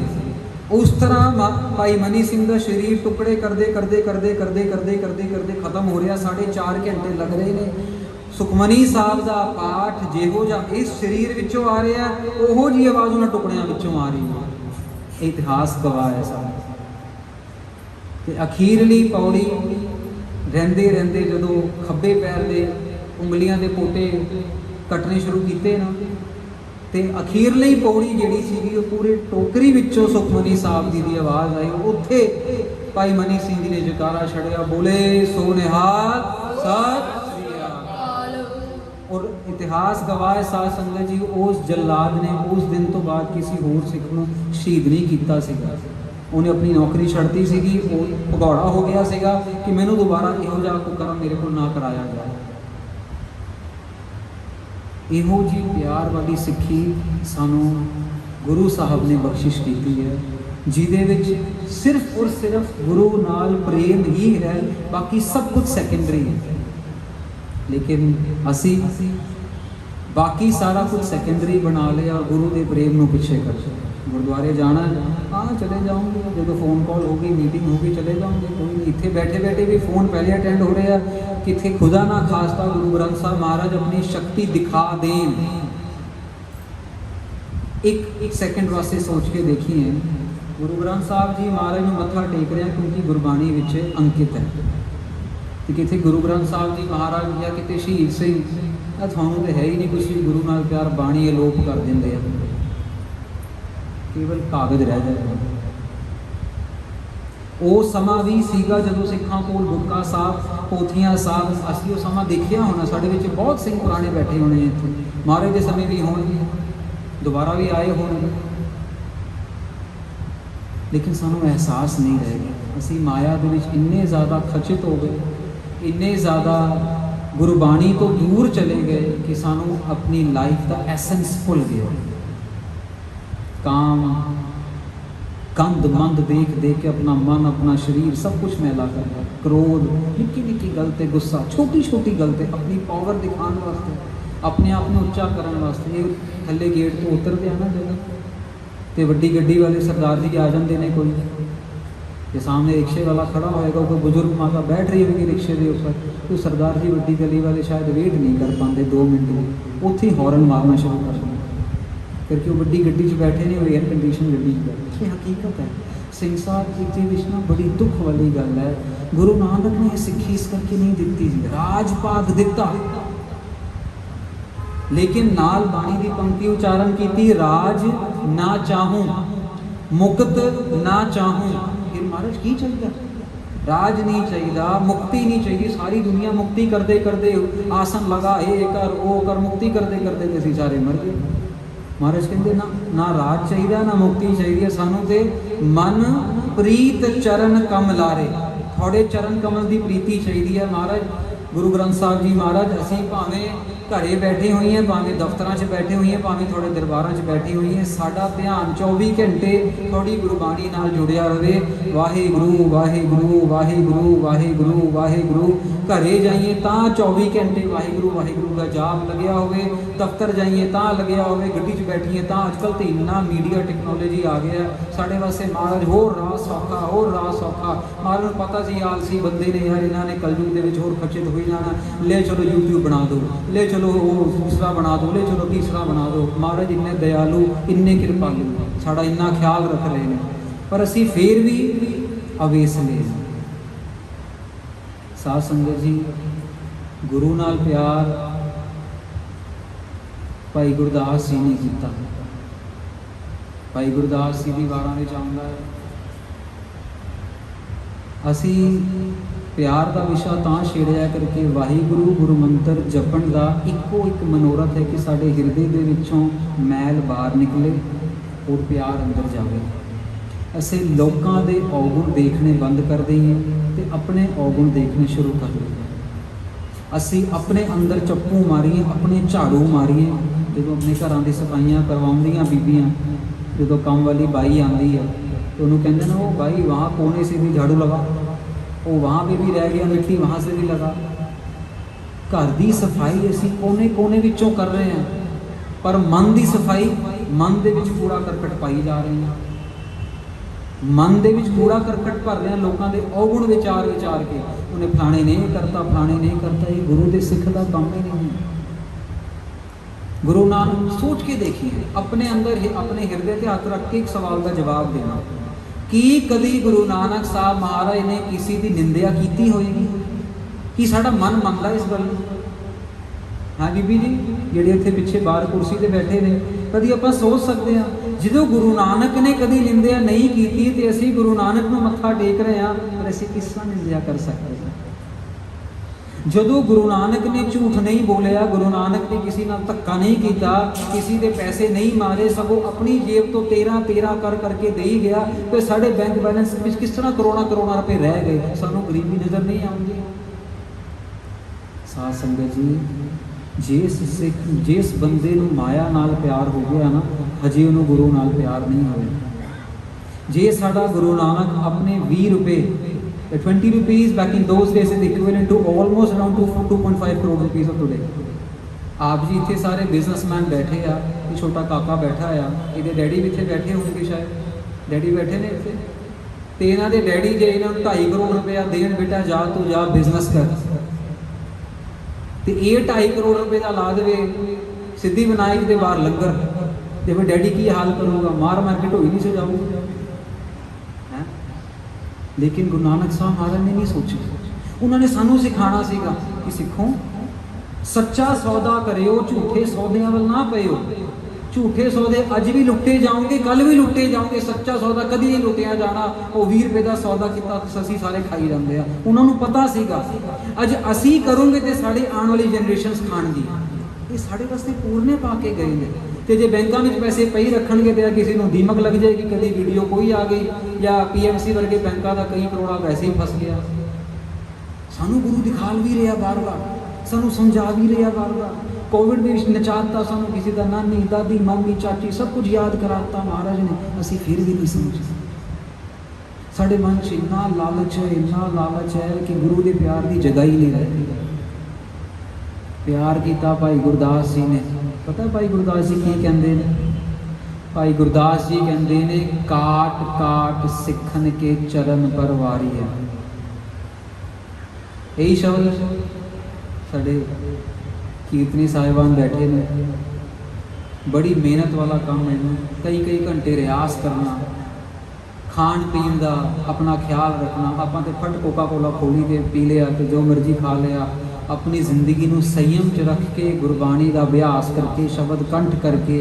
ਉਸ ਤਰ੍ਹਾਂ ਭਾਈ ਮਨੀ ਸਿੰਘ ਦਾ ਸਰੀਰ ਟੁਕੜੇ ਕਰਦੇ ਖਤਮ ਹੋ ਰਿਹਾ। 4.5 ਘੰਟੇ ਲੱਗ ਰਹੇ ਨੇ। ਸੁਖਮਨੀ ਸਾਹਿਬ ਦਾ ਪਾਠ ਜਿਹੋ ਜਿਹਾ ਇਸ ਸਰੀਰ ਵਿੱਚੋਂ ਆ ਰਿਹਾ, ਉਹੋ ਜਿਹੀ ਆਵਾਜ਼ ਉਹਨਾਂ ਟੁਕੜਿਆਂ ਵਿੱਚੋਂ ਆ ਰਹੀ ਹੈ। ਇਹ ਇਤਿਹਾਸ ਗਵਾਹ ਹੈ ਸਾਡਾ। ਤੇ ਅਖੀਰਲੀ ਪੌੜੀ ਰਹਿੰਦੇ ਜਦੋਂ ਖੱਬੇ ਪੈਰ ਦੇ ਉਂਗਲੀਆਂ ਦੇ ਪੋਟੇ ਕੱਟਣੇ ਸ਼ੁਰੂ ਕੀਤੇ ਨਾ, ਤੇ ਅਖੀਰਲੀ ਪੌੜੀ ਜਿਹੜੀ ਸੀਗੀ ਉਹ ਪੂਰੇ ਟੋਕਰੀ ਵਿੱਚੋਂ ਸੁਖਮਨੀ ਸਾਹਿਬ ਜੀ ਦੀ ਆਵਾਜ਼ ਆਈ। ਉੱਥੇ ਭਾਈ ਮਨੀ ਸਿੰਘ ਜੀ ਨੇ ਜਕਾਰਾ ਛੜਿਆ, ਬੋਲੇ ਸੋ ਨਿਹਾਲ ਸਤਿ ਸ੍ਰੀ ਅਕਾਲ। ਔਰ ਇਤਿਹਾਸ ਗਵਾਹ ਹੈ ਸਾਧ ਸੰਗਤ ਜੀ, ਉਸ ਜਲਾਦ ਨੇ ਉਸ ਦਿਨ ਤੋਂ ਬਾਅਦ ਕਿਸੇ ਹੋਰ ਸਿੱਖ ਨੂੰ ਸ਼ਹੀਦ ਨਹੀਂ ਕੀਤਾ ਸੀਗਾ। ਉਹਨੇ ਆਪਣੀ ਨੌਕਰੀ ਛੱਡਤੀ ਸੀਗੀ। ਉਹ ਭਗੌੜਾ ਹੋ ਗਿਆ ਸੀਗਾ ਕਿ ਮੈਨੂੰ ਦੁਬਾਰਾ ਇਹੋ ਜਿਹਾ ਕੁਕਰਮ ਮੇਰੇ ਕੋਲ ਨਾ ਕਰਾਇਆ ਜਾਏ। ਇਹੋ ਜਿਹੀ ਪਿਆਰ ਵਾਲੀ ਸਿੱਖੀ ਸਾਨੂੰ ਗੁਰੂ ਸਾਹਿਬ ਨੇ ਬਖਸ਼ਿਸ਼ ਕੀਤੀ ਹੈ, ਜਿਹਦੇ ਵਿੱਚ ਸਿਰਫ ਔਰ ਸਿਰਫ ਗੁਰੂ ਨਾਲ ਪ੍ਰੇਮ ਹੀ ਹੈ, ਬਾਕੀ ਸਭ ਕੁਝ ਸੈਕੰਡਰੀ ਹੈ। ਲੇਕਿਨ ਅਸੀਂ ਬਾਕੀ ਸਾਰਾ ਕੁਝ ਸੈਕੰਡਰੀ ਬਣਾ ਲਿਆ, ਗੁਰੂ ਦੇ ਪ੍ਰੇਮ ਨੂੰ ਪਿੱਛੇ ਕਰ ਦਿੱਤਾ। ਗੁਰਦੁਆਰੇ ਜਾਣਾ, ਚਲੇ ਜਾਊਂਗੇ, ਜਦੋਂ ਫੋਨ ਕਾਲ ਹੋ ਗਈ, ਮੀਟਿੰਗ ਹੋ ਗਈ, ਚਲੇ ਜਾਊਂਗੇ, ਕੋਈ ਨਹੀਂ। ਇੱਥੇ ਬੈਠੇ ਵੀ ਫੋਨ ਪਹਿਲੇ ਅਟੈਂਡ ਹੋ ਰਹੇ ਆ। ਕਿੱਥੇ ਖੁਦਾ ਨਾ ਖਾਸਤਾ ਗੁਰੂ ਗ੍ਰੰਥ ਸਾਹਿਬ ਮਹਾਰਾਜ ਆਪਣੀ ਸ਼ਕਤੀ ਦਿਖਾ ਦੇਣ। ਇੱਕ ਸੈਕਿੰਡ ਵਾਸਤੇ ਸੋਚ ਕੇ ਦੇਖੀਏ, ਗੁਰੂ ਗ੍ਰੰਥ ਸਾਹਿਬ ਜੀ ਮਹਾਰਾਜ ਨੂੰ ਮੱਥਾ ਟੇਕ ਰਿਹਾ ਕਿਉਂਕਿ ਗੁਰਬਾਣੀ ਵਿੱਚ ਅੰਕਿਤ ਹੈ। ਤੇ ਕਿਤੇ ਗੁਰੂ ਗ੍ਰੰਥ ਸਾਹਿਬ ਜੀ ਮਹਾਰਾਜ ਜਾਂ ਕਿਤੇ ਸ਼ਹੀਦ ਸਿੰਘ, ਤੁਹਾਨੂੰ ਤਾਂ ਹੈ ਹੀ ਨਹੀਂ ਕੁਛ ਵੀ। ਗੁਰੂ ਨਾਲ ਪਿਆਰ ਬਾਣੀ ਅਲੋਪ ਕਰ ਦਿੰਦੇ ਆ, ਕੇਵਲ ਕਾਗਜ਼ ਰਹਿ ਜਾਂਦਾ। ਉਹ ਸਮਾਂ ਵੀ ਸੀਗਾ ਜਦੋਂ ਸਿੱਖਾਂ ਕੋਲ ਗੁਟਕਾ ਸਾਹਿਬ, ਪੋਥੀਆਂ ਸਾਹਿਬ, ਅਸੀਂ ਉਹ ਸਮਾਂ ਦੇਖਿਆ ਹੋਣਾ। ਸਾਡੇ ਵਿੱਚ ਬਹੁਤ ਸਿੰਘ ਪੁਰਾਣੇ ਬੈਠੇ ਹੋਣੇ ਇੱਥੇ, ਮਹਾਰਾਜ ਦੇ ਸਮੇਂ ਵੀ ਹੋਣਗੇ, ਦੁਬਾਰਾ ਵੀ ਆਏ ਹੋਣਗੇ। लेकिन सानू एहसास नहीं रह गया। असी माया दे विच इन्ने ज़्यादा खचित हो गए, इन्ने ज़्यादा गुरबाणी तो दूर चले गए कि सानू अपनी लाइफ का एसेंस भुल गया। काम गंद मंद देख देख के अपना मन अपना शरीर सब कुछ मैला कर दिया। क्रोध, निक्की निक्की गल ते गुस्सा, छोटी छोटी गल ते अपनी पावर दिखाने वास्ते, अपने आप में उच्चा करने वास्ते ये थले गेट तो उतरते हैं ना जगह तो वड्डी गड्डी वाले सरदार जी आ जाते हैं। कोई के सामने रिक्शे वाला खड़ा होएगा, कोई बुजुर्ग माता बैठ रही होगी रिक्शे के ऊपर, तो सरदार जी वड्डी गली वाले शायद वेट नहीं कर पाते 2 मिनट भी, उत्थे ही हॉर्न मारना शुरू कर देंगे क्योंकि वो वड्डी गड्डी च बैठे नहीं, वो एयर कंडीशन गड्डी च बैठे। ये हकीकत है सिंह साहब जी ना बड़ी दुख वाली गल है। गुरु नानक ने सिक्खी इस करके नहीं दिती, राजपाग दिता, लेकिन नाल बाणी की पंक्ति उच्चारण की, राज ना चाहूं मुक्त ना चाहूं। फिर महाराज की चाहिए? राज नहीं चाहिए, मुक्ति नहीं चाहिए। सारी दुनिया मुक्ति करते करते आसन लगा, ये कर वो कर, मुक्ति करते करते असीं सारे मर गए। महाराज कहते ना राज चाहिए ना मुक्ति चाहिए, सानू ते मन प्रीत चरण कमलारे, थोड़े चरण कमल की प्रीति चाहिए है। महाराज गुरु ग्रंथ साहब जी महाराज असीं भावें घरे बैठे हुई हैं, भावें दफ्तरां 'च बैठे हुई हैं, भावें थोड़े दरबारां 'च बैठी हुई हैं, साडा ध्यान 24 घंटे थोड़ी गुरबाणी नाल जुड़िया रहे। वाहिगुरु वाहिगुरु वाहिगुरु वाहिगुरु वाहिगुरु, घरे जाइए तो 24 घंटे वाहिगुरु वाहिगुरु का जाप लग्या होवे, दफ्तर जाइए तो लग्या होवे, गड्डी 'च बैठिए तो अजकल तो इन्ना मीडिया टेक्नोलॉजी आ गया साढ़े वास्ते। महाराज होर राह सौखा, होर राह सौखा। महाराज पता सी आलसी बंदे ने यार, इन्होंने कलयुग दे विच होर खचित होई जाना, ले चलो यूट्यूब बना दो, ले चलो वो दूसरा बना दो, ले चलो तीसरा बना दो। महाराज इन्ने दयालु, इन्ने कृपालु, साड़ा इन्ना ख्याल रख रहे हैं, पर असी फिर भी अवेसले हैं। साध संगत जी, गुरु नाल प्यार भाई गुरदास जी ने किया। भाई गुरदास जी की वारां विच आउंदा है, असी प्यार का विषय तां छेड़िया करके वाहिगुरु गुरु मंत्र जपण का इको एक मनोरथ है कि साडे हिरदे दे विचों मैल बाहर निकले और प्यार अंदर जाए। असी लोगों के अवगुण देखने बंद कर दईए तो अपने अवगुण देखने शुरू कर दईए। असी अपने अंदर चप्पू मारीए, अपने झाड़ू मारीए। जो अपने घरों की सफाइयाँ करवाउंदियां बीबियां, जो काम वाली बाई आती है तो उन्होंने कहते ना, वो बाई वहाँ कोने से भी झाड़ू लगा, वो वहाँ पे भी रह गया, मिट्टी वहाँ से भी लगा। घर की सफाई असी कोने कोने विचों कर रहे हैं, पर मन की सफाई मन दे विच कूड़ा करकट पाई जा रही है। मन दे विच कूड़ा करकट भर रहे हैं लोगों के अवगुण विचार विचार के, उन्हें फलाने नहीं करता, फलाने नहीं करता। ये गुरु के सिख का काम ही नहीं है। गुरु नानक सोच के देखिए, अपने अंदर ही अपने हृदय के हाथ रख के एक सवाल का जवाब देना कि कभी गुरु नानक साहब महाराज ने किसी की निंदिया की होगी कि साडा मन मनता इस गल? हाँ बीबी जी ਜਿਹੜੇ ਇੱਥੇ ਪਿੱਛੇ ਬਾਹਰ ਕੁਰਸੀ ਤੇ ਬੈਠੇ ਨੇ, ਕਦੀ ਆਪਾਂ ਸੋਚ ਸਕਦੇ ਹਾਂ ਜਦੋਂ ਗੁਰੂ ਨਾਨਕ ਨੇ ਕਦੀ ਨਿੰਦਿਆ ਨਹੀਂ ਕੀਤੀ ਤੇ ਅਸੀਂ ਗੁਰੂ ਨਾਨਕ ਨੂੰ ਮੱਥਾ ਟੇਕ ਰਹੇ ਹਾਂ, ਪਰ ਅਸੀਂ ਕਿਸ ਤਰ੍ਹਾਂ ਨਿੰਦਿਆ ਕਰ ਸਕਦੇ ਹਾਂ? ਜਦੋਂ ਗੁਰੂ ਨਾਨਕ ਨੇ ਝੂਠ ਨਹੀਂ ਬੋਲਿਆ, ਗੁਰੂ ਨਾਨਕ ਨੇ ਕਿਸੇ ਨਾਲ ਧੱਕਾ ਨਹੀਂ ਕੀਤਾ, ਕਿਸੇ ਦੇ ਪੈਸੇ ਨਹੀਂ ਮਾਰੇ, ਸਗੋਂ ਆਪਣੀ ਜੇਬ ਤੋਂ 13 ਕਰ ਕਰਕੇ ਦੇ ਹੀ ਗਿਆ, ਤੇ ਸਾਡੇ ਬੈਂਕ ਬੈਲੈਂਸ ਵਿੱਚ ਕਿਸ ਤਰ੍ਹਾਂ ਕਰੋੜਾਂ ਰੁਪਏ ਰਹਿ ਗਏ? ਸਾਨੂੰ ਗਰੀਬੀ ਨਜ਼ਰ ਨਹੀਂ ਆਉਂਦੀ? साध संगत जी, जिस बंदे नूं माया नाल प्यार हो गया ना, हजे उन्होंने गुरु नाल प्यार नहीं होया। जे साडा गुरु नानक अपने 20 रुपए, 20 rupees back in those days is equivalent to almost around 2.5 crore rupees of today. आप जी इतने सारे बिजनेसमैन बैठे आ, ये छोटा काका बैठा आ, ये डैडी भी इतने बैठे होंगे, शायद डैडी बैठे ने इतने, तो इन्हों के डैडी जे इन्हों 2.5 करोड़ रुपया देन, बेटा जा तू जा बिजनेस कर, तो ये 2.5 करोड़ रुपए का ला दे सिद्धि विनायक के बाहर लंगर, तो फिर डैडी की हाल करूँगा? मार मार के ढोई नहीं सजाऊगा है। लेकिन गुरु नानक साहब महाराज ने नहीं सोचा, उन्होंने सानू सिखाना सीगा कि सिखो सच्चा सौदा करियो, झूठे सौदियां वल ना पियो। झूठे सौदे अज भी लुटे जाओगे, कल भी लुटे जाओगे, सच्चा सौदा कभी नहीं लुटिया जाना। वो 20 रुपए का सौदा किता असी सारे खाई जाते हैं, उन्होंने पता सीगा अज असी करोगे तो साढ़े आने वाली जनरेशन खाएगी। ये साढ़े वास्ते पूरने पा के गए हैं, तो जे बैंकों में पैसे पई रखणगे तो किसी को दीमक लग जाएगी, कभी वीडियो कोई आ गई या PMC वर्गे बैंकों का कई करोड़ा वैसे ही फस गया। सानू गुरु दिखा भी रहा बार बार, सानू समझा भी रहा बार बार। कोविड में नचाता सानू किसी का नानी दादी मामी चाची सब कुछ याद कराता महाराज ने, असी फिर भी नहीं समझते। साढ़े मन च इन्ना लालच है कि गुरु के प्यार की जगह ही नहीं रहती। प्यार किया भाई गुरदास जी ने, पता भाई गुरदास जी की कहते हैं? भाई गुरदास जी कहते हैं, काट काट सिखन के चरण पर वारी है। यही शब्द साढ़े कीर्तनी साहिबान बैठे ने, बड़ी मेहनत वाला काम है। कई घंटे रियाज करना, खाण पीन का अपना ख्याल रखना। आप तो फट कोका कोला खोली के पी लिया तो जो मर्जी खा लिया। अपनी जिंदगी को संयम च रख के गुरबाणी का अभ्यास करके शब्द कंठ करके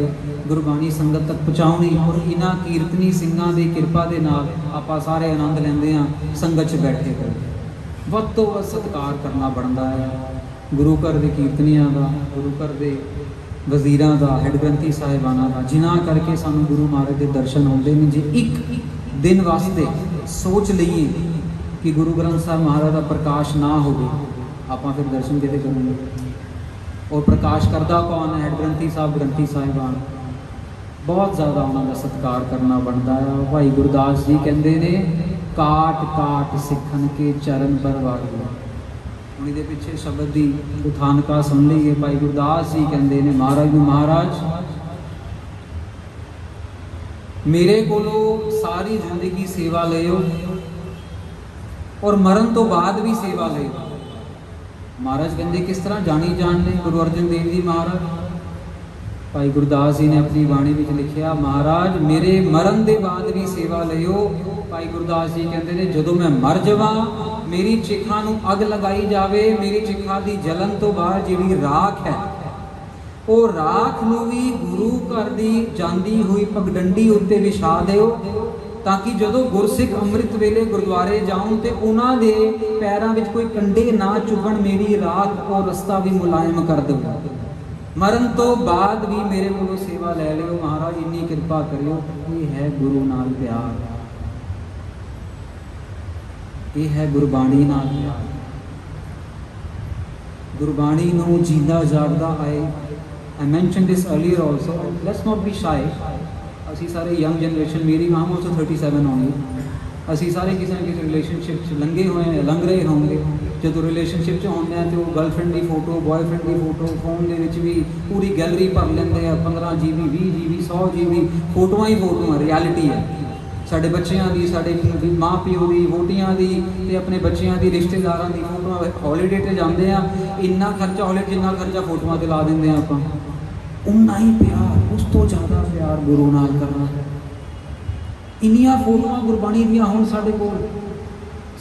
गुरबाणी संगत तक पहुँचानी। और इन्हां कीर्तनी सिंघां की कृपा के नाल आपां सारे आनंद लेंदे हां। संगत च बैठे कर वध तो वध सत्कार करना बनता है गुरु घर के कीर्तनियां का, गुरु घर के वजीरां का, हैड ग्रंथी साहिबाना का, जिन्हां करके सानू गुरु महाराज के दर्शन होंदे ने। जे एक दिन वास्ते सोच लीए कि गुरु ग्रंथ साहब महाराज का प्रकाश ना हो, आप फिर दर्शन कितने करेंगे? और प्रकाश करता कौन है? हैड ग्रंथी साहब, ग्रंथी साहिबान। बहुत ज़्यादा उन्होंने सत्कार करना बनता है। भाई गुरदास जी कहते ने, काट काट सिखन के चरण पर वारी। हम ये पिछे शब्द की उठानका सुन लीए। भाई गुरदास जी कहते ने महाराज नूं, महाराज मेरे कोलों सारी जिंदगी सेवा लियो और मरण तो बाद भी सेवा लियो। महाराज कहते किस तरह? जानी जान ने गुरु अर्जन देव जी महाराज। भाई गुरदास जी ने अपनी बाणी में लिखिया, महाराज मेरे मरण के बाद भी सेवा लियो। भाई गुरदास जी कहते हैं, जदों मैं मर जावां मेरी चिखा नूं अग लगाई जावे, मेरी चिखा की जलन तो बाद जिहड़ी राख है वो राख नूं भी गुरु घर दी जांदी हुई पगडंडी उत्ते विछा दिओ, ताकि जदों गुरसिख अमृत वेले गुरुद्वारे जाऊं तो उन्होंने पैरों में कोई कंडे ना चुभन, मेरी राख और रस्ता भी मुलायम कर दो। मरण तो बाद भी मेरे को सेवा ले लियो महाराज, इन्नी कृपा करियो। ये है गुरु नाल प्यार, ये है गुरबाणी नाल प्यार। गुरबाणी नूं जींदा जागदा आए। I mentioned this earlier also. Let's not be shy. असी सारे यंग जनरेशन, मेरी I'm also 37 only. असी सारे किसी न किसी रिलेशनशिप लंघे हुए हैं, लंघ रहे होंगे। जो रिलेशनशिप होंगे हैं तो गर्लफ्रेंड की फोटो, बॉयफ्रेंड की फोटो फोन के भी पूरी गैलरी भर लेंगे हैं। 15 GB 20 GB 100 GB फोटोआं ही फोटोआं रियलिटी है। साढ़े बच्चों की, साढ़े माँ प्यो की, वोटियां की, अपने बच्चों की, रिश्तेदारों की फोटो। हॉलीडे पर जाते हैं, इन्ना खर्चा हॉलीडे जिन्ना खर्चा फोटोआं से ला देंगे आप। उन्ना ही प्यार, उस तो ज़्यादा प्यार गुरु नाल करना। इन्नियां फोटोआं गुरबाणी दियां होण साडे कोल,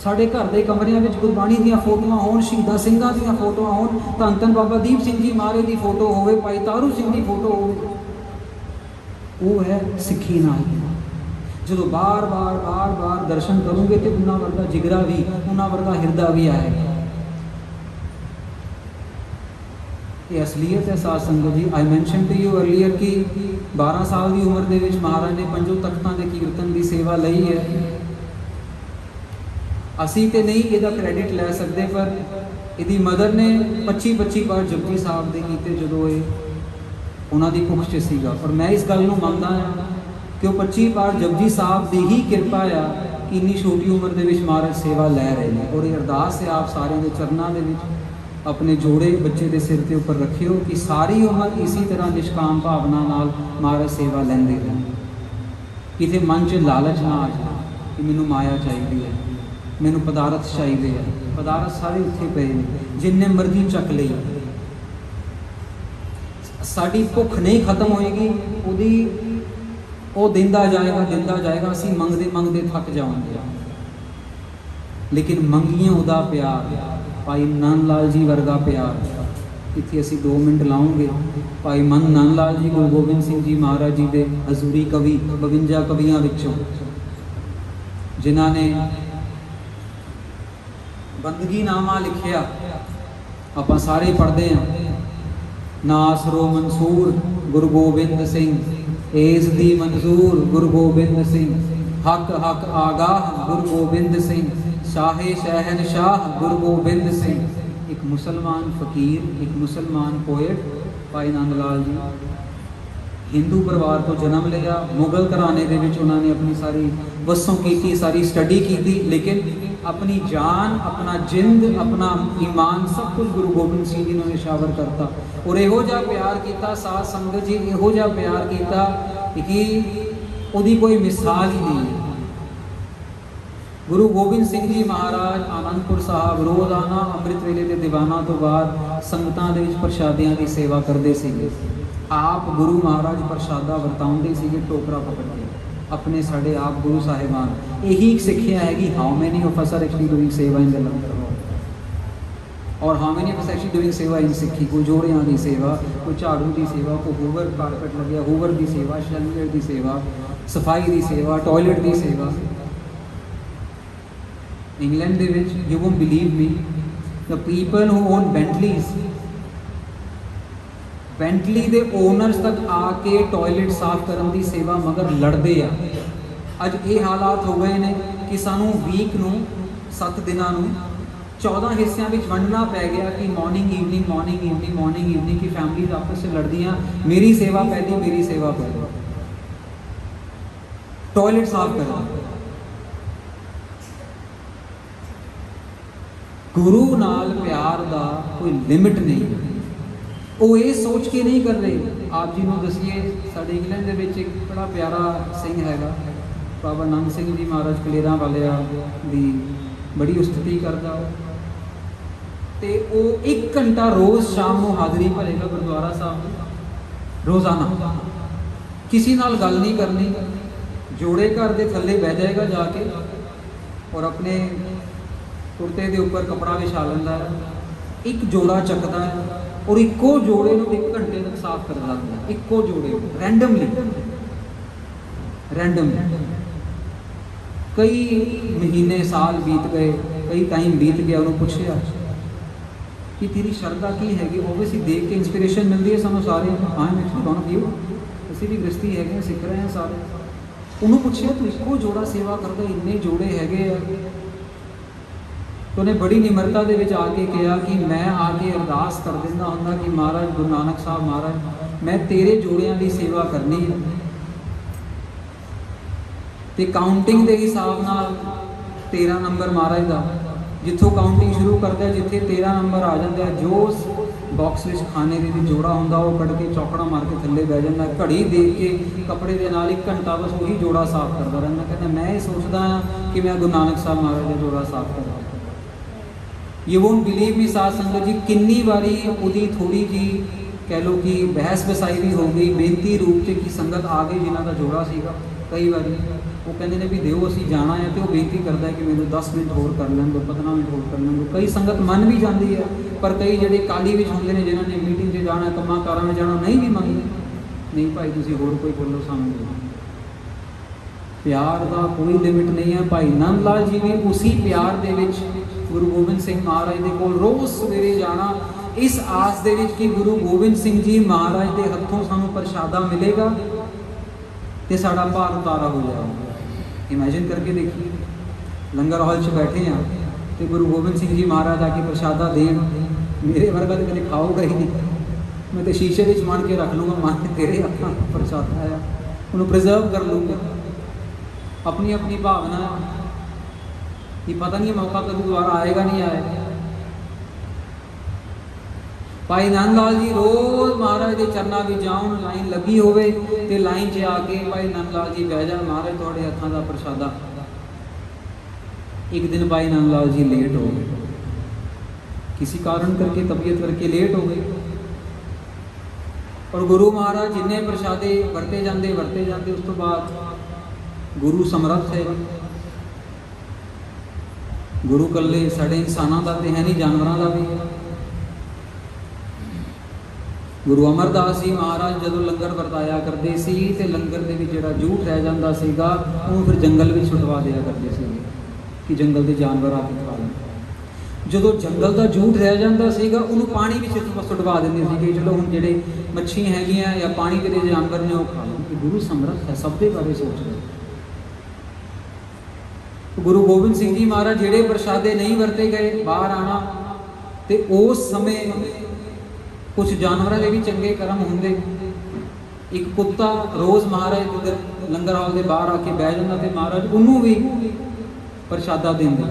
साडे घर के कमरियां विच गुरबाणी दियां फोटोआं होण, शहीदां सिंघां दियां फोटोआं होण, धन धन बाबा दीप सिंह जी महाराज की फोटो होवे, भाई तारू सिंह की फोटो होवे। वो है सिੱਖੀ नाल। जो बार बार दर्शन करोगे तो उन्हां वर्गा जिगरा भी, उन्हां वर्गा हिरदा भी आएगा। ये असलीयत है sadh sangat ji. I mention to you earlier कि 12 साल की उम्र के महाराज ने 5 तख्तां के कीर्तन की सेवा लई है। असी तो नहीं इसका क्रैडिट लै सकते, पर इसकी मदर ने 25 बार जपजी साहब के कीते जो ये उन्होंने भुख च सीगा। और मैं इस गल नूं मनदा हां कि वो 25 बार जपजी साहब की ही कृपा आ कि इन्नी छोटी उम्र के महाराज सेवा लै रहे हैं। और ये अरदास है आप सारे के चरणों के अपने जोड़े बच्चे के सिर के उपर रखियो कि सारी उम्र इसी तरह निष्काम भावना नाल महाराज सेवा लेंदे रहें। किसी मन च लालच ना आ जाए कि मैनू माया चाहिए है, मैनू पदार्थ चाहिए है। पदार्थ सारे उत्थे पे जिन्ने मर्जी चक ले, साड़ी भुख नहीं खत्म होएगी, उदी वो दिंदा जाएगा। असी मंगते मंगते थक जाएंगे, लेकिन मंगिए उदा प्यार, भाई नंद लाल जी वर्गा प्यार। इतने असी 2 मिनट लाओगे। भाई मन नंद लाल जी गुरु गोबिंद सिंह जी महाराज जी के हजूरी कवि, 52 कवियों विचों जिन्होंने बंदगीनामा लिखिया, आप सारे पढ़ते हैं। नासरो मंसूर गुरु गोबिंद सिंह, एस दी मंजूर गुरु गोबिंद सिंह, हक हक आगाह गुरु गोबिंद सिंह, शाहे शहनशाह गुरु गोबिंद सिंह। एक मुसलमान फकीर, एक मुसलमान पोएट भाई नंद लाल जी, हिंदू परिवार तो जन्म लिया, मुगल घराने दे विच उन्होंने अपनी सारी वसों की, सारी स्टडी की, लेकिन अपनी जान, अपना जिंद, अपना ईमान सब कुछ गुरु गोबिंद सिंह जी ने निशावर करता। और इहो जिहा प्यार किया साध संगत जी, इहो जिहा प्यार किया कि उहदी कोई मिसाल ही नहीं है। गुरु गोबिंद सिंह जी महाराज आनंदपुर साहब रोज़ाना अमृत वेले के दीवाना तो बाद संगतां दे विच प्रशादियां की सेवा करते सीगे। आप गुरु महाराज प्रशादा वरताउंदे सीगे टोकरा पकड़ के अपने साढ़े आप गुरु साहिबान। यही सिक्ख्या है कि how many of us are actually doing seva in the langar hall, और how many of us actually doing seva in सिक्खी। कोई जोड़ियां की सेवा, कोई झाड़ू की सेवा, कोई हूवर कारपेट लगे हूवर की सेवा, शैंडलियर की सेवा, सफाई की सेवा, टॉयलेट की सेवा। इंग्लैंड दे विच you won't believe me, the people who own Bentleys, Bentley के ओनर्स तक आके टॉयलेट साफ करने की सेवा मगर लड़ते हैं। अज ये हालात हो गए हैं कि सानू वीक नू 7 दिनों 14 हिस्सों में वंडना पै गया कि morning evening morning evening morning evening की फैमिलीज आपस में लड़दियाँ, मेरी सेवा पहली, मेरी सेवा पहली, टॉयलेट साफ करना। गुरु नाल प्यार का कोई लिमिट नहीं, वो ये सोच के नहीं कर रहे। आप जी को दसीए साढ़े इंग्लैंड के विच एक बड़ा प्यारा सिंह हैगा बाबा नंद सिंह जी महाराज कलेरा वालिया की बड़ी उस्तति करता, तो वो 1 घंटा रोज़ शाम को हाज़री भरेगा गुरुद्वारा साहब रोज़ाना, किसी नाल गल नहीं करनी, जोड़े घर के थले बह जाएगा जाके और अपने कुर्ते के उपर कपड़ा विछा लेंदा है, एक जोड़ा चकता है और इको जोड़े 1 घंटे तक साफ कर देता है, इको जोड़े रैंडमली रैंडमली। कई महीने साल बीत गए, कई टाइम बीत गया, उन्होंने पूछा कि तेरी श्रद्धा की हैगी। ओबियसली देख के इंस्पिरेशन मिलती है सानू सारे, हाँ मैं वन ऑफ यू, असं भी गृहस्थी है सिख रहे हैं सारे। उन्होंने पूछा तू इको जोड़ा सेवा करता, इन्ने जोड़े है, तो उन्हें बड़ी निमरता के विच आके कहा कि मैं आके अरदास कर देना होंदा कि महाराज गुरु नानक साहब महाराज मैं तेरे जोड़ियां की सेवा करनी है, तो काउंटिंग के हिसाब नाल 13 नंबर महाराज का, जिथों काउंटिंग शुरू करते हैं जिथे 13 नंबर आ जाता है, जो बॉक्स में खाने के जोड़ा होंदा वो कट के चौकड़ा मार के थले बह जाता, घड़ी देख के कपड़े के नाल 1 घंटा बस वही जोड़ा साफ करता रहना। कहता मैं ये सोचता हाँ कि मैं गुरु नानक साहब महाराज का जोड़ा साफ कर। ये वोंट बिलीव मी साध संगत जी, किन्नी बारी उदी थोड़ी जी कह लो कि बहस बसाई भी हो गई, बेनती रूप से कि संगत आ गई जिन्हों का जोड़ा सीगा। कई बार वो कहते हैं भी देव असी जाना है, तो वो बेनती करता है कि मैंने 10 मिनट होर कर लें दो, 15 मिनट होर कर लें दो। कई संगत मन भी जाती है, पर कई जोड़े काली भी होंगे ने जिन्होंने मीटिंग से जाना, कम्मा कारां में जाना, नहीं भी मंगते, नहीं भाई तुसीं होर कोई बोलो सामने। प्यार का कोई लिमिट नहीं है। भाई नंद लाल जी भी उसी प्यार दे विच गुरु गोबिंद सिंह महाराज के कोल रोज़ सवेरे जाना, इस आस दे विच कि गुरु गोबिंद सिंह जी महाराज के हथों सानू प्रशादा मिलेगा तो साड़ा भार उतारा हो जाएगा। इमेजिन करके देखिए, लंगर हॉल च बैठे हैं तो गुरु गोबिंद सिंह जी महाराज आके प्रशादा देन, मेरे वर्गा तो कभी खाओगा ही नहीं, मैं तो शीशे में मान के रख लूँगा, मान के तेरे हथों प्रशादा आया, उन्होंने प्रिजर्व कर लूँगा। अपनी अपनी भावना कि पता नहीं मौका कभी दोबारा आएगा नहीं आएगा। भाई नंद लाल जी रोज़ महाराज के चरणों में जाऊन, लाइन लगी होवे ते लाइन च आके भाई नंद लाल जी बह जा, महाराज थोड़े हथों का प्रशादा। एक दिन भाई नंद लाल जी लेट हो गए, किसी कारण करके तबीयत करके लेट हो गए, और गुरु महाराज जिन्ने प्रशादे वरते जाते उस तो बाद गुरु समर्थ है। गुरु कल्ले साढ़े इंसानों का तो है नहीं, जानवरों का भी है। गुरु अमरदास जी महाराज जदों लंगर वरताया करते सी ते लंगर दे विच जिहड़ा जूठ रह जाता सीगा उहनूं फिर जंगल में छुटवा दिया करते सी कि जंगल के जानवर आके खा लें। ਜਦੋਂ ਜੰਗਲ ਦਾ ਜੂਠ ਰਹਿ ਜਾਂਦਾ ਸੀਗਾ ਉਹਨੂੰ ਪਾਣੀ ਵਿੱਚ ਸੁੱਟਵਾ ਦਿੰਦੇ ਸੀ ਕਿ ਚਲੋ ਹੁਣ ਜਿਹੜੇ ਮੱਛੀ ਹੈਗੀਆਂ ਜਾਂ ਪਾਣੀ ਦੇ ਜਾਨਵਰ ਨੇ ਉਹ ਖਾ ਲਓ। ਕਿ ਗੁਰੂ ਸਮਰੱਥ ਹੈ, ਸਭ ਦੇ ਬਾਰੇ ਸੋਚ ਰਿਹਾ। ਗੁਰੂ ਗੋਬਿੰਦ ਸਿੰਘ ਜੀ ਮਹਾਰਾਜ ਜਿਹੜੇ ਪ੍ਰਸ਼ਾਦੇ ਨਹੀਂ ਵਰਤੇ ਗਏ, ਬਾਹਰ ਆਣਾ, ਤੇ ਉਸ ਸਮੇਂ ਕੁਝ ਜਾਨਵਰਾਂ ਦੇ ਵੀ ਚੰਗੇ ਕਰਮ ਹੁੰਦੇ। ਇੱਕ ਕੁੱਤਾ ਰੋਜ਼ ਮਹਾਰਾਜ ਦੇ ਲੰਗਰ ਹਾਲ ਦੇ ਬਾਹਰ ਆ ਕੇ ਬਹਿ ਜਾਂਦਾ ਤੇ ਮਹਾਰਾਜ ਉਹਨੂੰ ਵੀ ਪ੍ਰਸ਼ਾਦਾ ਦਿੰਦੇ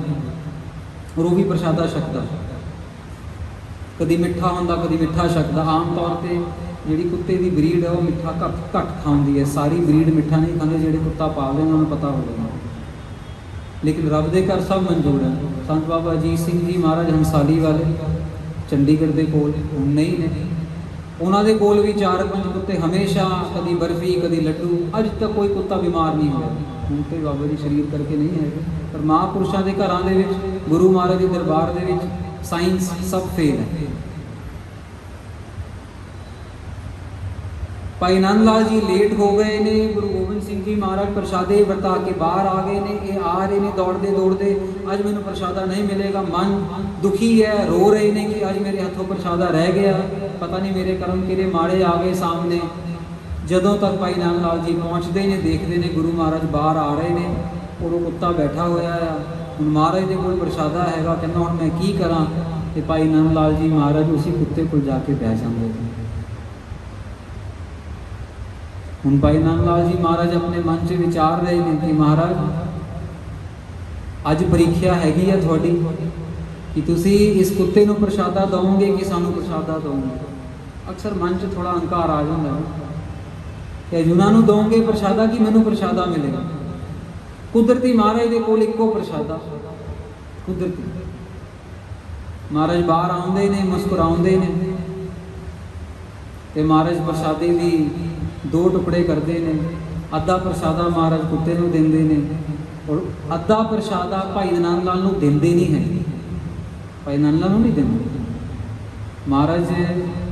ਔਰ ਉਹ ਵੀ ਪ੍ਰਸ਼ਾਦਾ ਛਕਦਾ। ਕਦੀ ਮਿੱਠਾ ਹੁੰਦਾ, ਕਦੀ ਮਿੱਠਾ ਛਕਦਾ। ਆਮ ਤੌਰ ਤੇ ਜਿਹੜੀ ਕੁੱਤੇ ਦੀ ਬਰੀਡ ਹੈ ਉਹ ਮਿੱਠਾ ਘੱਟ ਖਾਂਦੀ ਹੈ। ਸਾਰੀ ਬਰੀਡ ਮਿੱਠਾ ਨਹੀਂ ਖਾਂਦੇ, ਜਿਹੜੇ ਕੁੱਤਾ ਪਾਲਦੇ ਉਹਨਾਂ ਨੂੰ ਪਤਾ ਹੋਵੇਗਾ। ਲੇਕਿਨ ਰੱਬ ਦੇ ਘਰ ਸਭ ਮਨਜ਼ੂਰ ਹੈ। ਸੰਤ ਬਾਬਾ ਅਜੀਤ ਸਿੰਘ ਜੀ ਮਹਾਰਾਜ ਹੰਸਾਲੀ ਵਾਲੇ ਚੰਡੀਗੜ੍ਹ ਦੇ ਕੋਲ ਹੁਣ ਨਹੀਂ ਨੇ, ਉਹਨਾਂ ਦੇ ਕੋਲ ਵੀ 4-5 ਕੁੱਤੇ ਹਮੇਸ਼ਾ, ਕਦੀ ਬਰਫੀ ਕਦੀ ਲੱਡੂ। ਅੱਜ ਤੱਕ ਕੋਈ ਕੁੱਤਾ ਬਿਮਾਰ ਨਹੀਂ ਹੋਇਆ। ਹੁਣ ਤੇ ਬਾਬਾ ਜੀ ਸਰੀਰ ਕਰਕੇ ਨਹੀਂ ਹੈਗੇ, ਪਰ ਮਹਾਂਪੁਰਸ਼ਾਂ ਦੇ ਘਰਾਂ ਦੇ ਵਿੱਚ, ਗੁਰੂ ਮਹਾਰਾਜ ਦੇ ਦਰਬਾਰ ਦੇ ਵਿੱਚ ਸਾਇੰਸ ਸਭ ਫੇਲ ਹੈ। ਭਾਈ ਨੰਦ ਲਾਲ ਜੀ ਲੇਟ ਹੋ ਗਏ ਨੇ। ਗੁਰੂ ਗੋਬਿੰਦ ਸਿੰਘ ਜੀ ਮਹਾਰਾਜ ਪ੍ਰਸ਼ਾਦੇ ਵਰਤਾ ਕੇ ਬਾਹਰ ਆ ਗਏ ਨੇ। ਇਹ ਆ ਰਹੇ ਨੇ ਦੌੜਦੇ ਦੌੜਦੇ, ਅੱਜ ਮੈਨੂੰ ਪ੍ਰਸ਼ਾਦਾ ਨਹੀਂ ਮਿਲੇਗਾ। ਮਨ ਦੁਖੀ ਹੈ, ਰੋ ਰਹੇ ਨੇ ਕਿ ਅੱਜ ਮੇਰੇ ਹੱਥੋਂ ਪ੍ਰਸ਼ਾਦਾ ਰਹਿ ਗਿਆ, ਪਤਾ ਨਹੀਂ ਮੇਰੇ ਕਰਮ ਕਿਹੜੇ ਮਾੜੇ ਆ ਗਏ ਸਾਹਮਣੇ। ਜਦੋਂ ਤੱਕ ਭਾਈ ਨੰਦ ਲਾਲ ਜੀ ਪਹੁੰਚਦੇ ਨੇ, ਦੇਖਦੇ ਨੇ ਗੁਰੂ ਮਹਾਰਾਜ ਬਾਹਰ ਆ ਰਹੇ ਨੇ ਔਰ ਉਹ ਕੁੱਤਾ ਬੈਠਾ ਹੋਇਆ ਆ। ਹੁਣ ਮਹਾਰਾਜ ਦੇ ਕੋਲ ਪ੍ਰਸ਼ਾਦਾ ਹੈਗਾ, ਕਹਿੰਦਾ ਹੁਣ ਮੈਂ ਕੀ ਕਰਾਂ। ਤੇ ਭਾਈ ਨੰਦ ਲਾਲ ਜੀ ਮਹਾਰਾਜ ਉਸੇ ਕੁੱਤੇ ਕੋਲ ਜਾ ਕੇ ਬਹਿ ਜਾਂਦੇ ਨੇ। ਹੁਣ ਭਾਈ ਨੰਦ ਲਾਲ ਜੀ ਮਹਾਰਾਜ ਆਪਣੇ ਮਨ 'ਚ ਵਿਚਾਰ ਰਹੇ ਨੇ ਕਿ ਮਹਾਰਾਜ ਅੱਜ ਪ੍ਰੀਖਿਆ ਹੈਗੀ ਆ ਤੁਹਾਡੀ ਕਿ ਤੁਸੀਂ ਇਸ ਕੁੱਤੇ ਨੂੰ ਪ੍ਰਸ਼ਾਦਾ ਦਿਓਗੇ ਕਿ ਸਾਨੂੰ ਪ੍ਰਸ਼ਾਦਾ ਦਿਓਗੇ। ਅਕਸਰ ਮਨ 'ਚ ਥੋੜਾ ਹੰਕਾਰ ਆ ਜਾਂਦਾ ਹੈ ਕਿ ਅਰਜੁਨਾਂ ਨੂੰ ਦਿਓਗੇ ਪ੍ਰਸ਼ਾਦਾ ਕਿ ਮੈਨੂੰ ਪ੍ਰਸ਼ਾਦਾ ਮਿਲੇਗਾ। ਕੁਦਰਤੀ ਮਹਾਰਾਜ ਦੇ ਕੋਲ ਇੱਕੋ ਪ੍ਰਸ਼ਾਦਾ, ਕੁਦਰਤੀ। ਮਹਾਰਾਜ ਬਾਹਰ ਆਉਂਦੇ ਨੇ, ਮੁਸਕਰਾਉਂਦੇ ਨੇ ਤੇ ਮਹਾਰਾਜ ਪ੍ਰਸ਼ਾਦੇ ਦੀ 2 ਟੁਕੜੇ ਕਰਦੇ ਨੇ। ਅੱਧਾ ਪ੍ਰਸ਼ਾਦਾ ਮਹਾਰਾਜ ਕੁੱਤੇ ਨੂੰ ਦਿੰਦੇ ਨੇ ਔਰ ਅੱਧਾ ਪ੍ਰਸ਼ਾਦਾ ਭਾਈ ਨੰਦ ਲਾਲ ਨੂੰ ਦਿੰਦੇ ਨਹੀਂ ਹੈ। ਭਾਈ ਨੰਦ ਲਾਲ ਨੂੰ ਨਹੀਂ ਦਿੰਦੇ। ਮਹਾਰਾਜ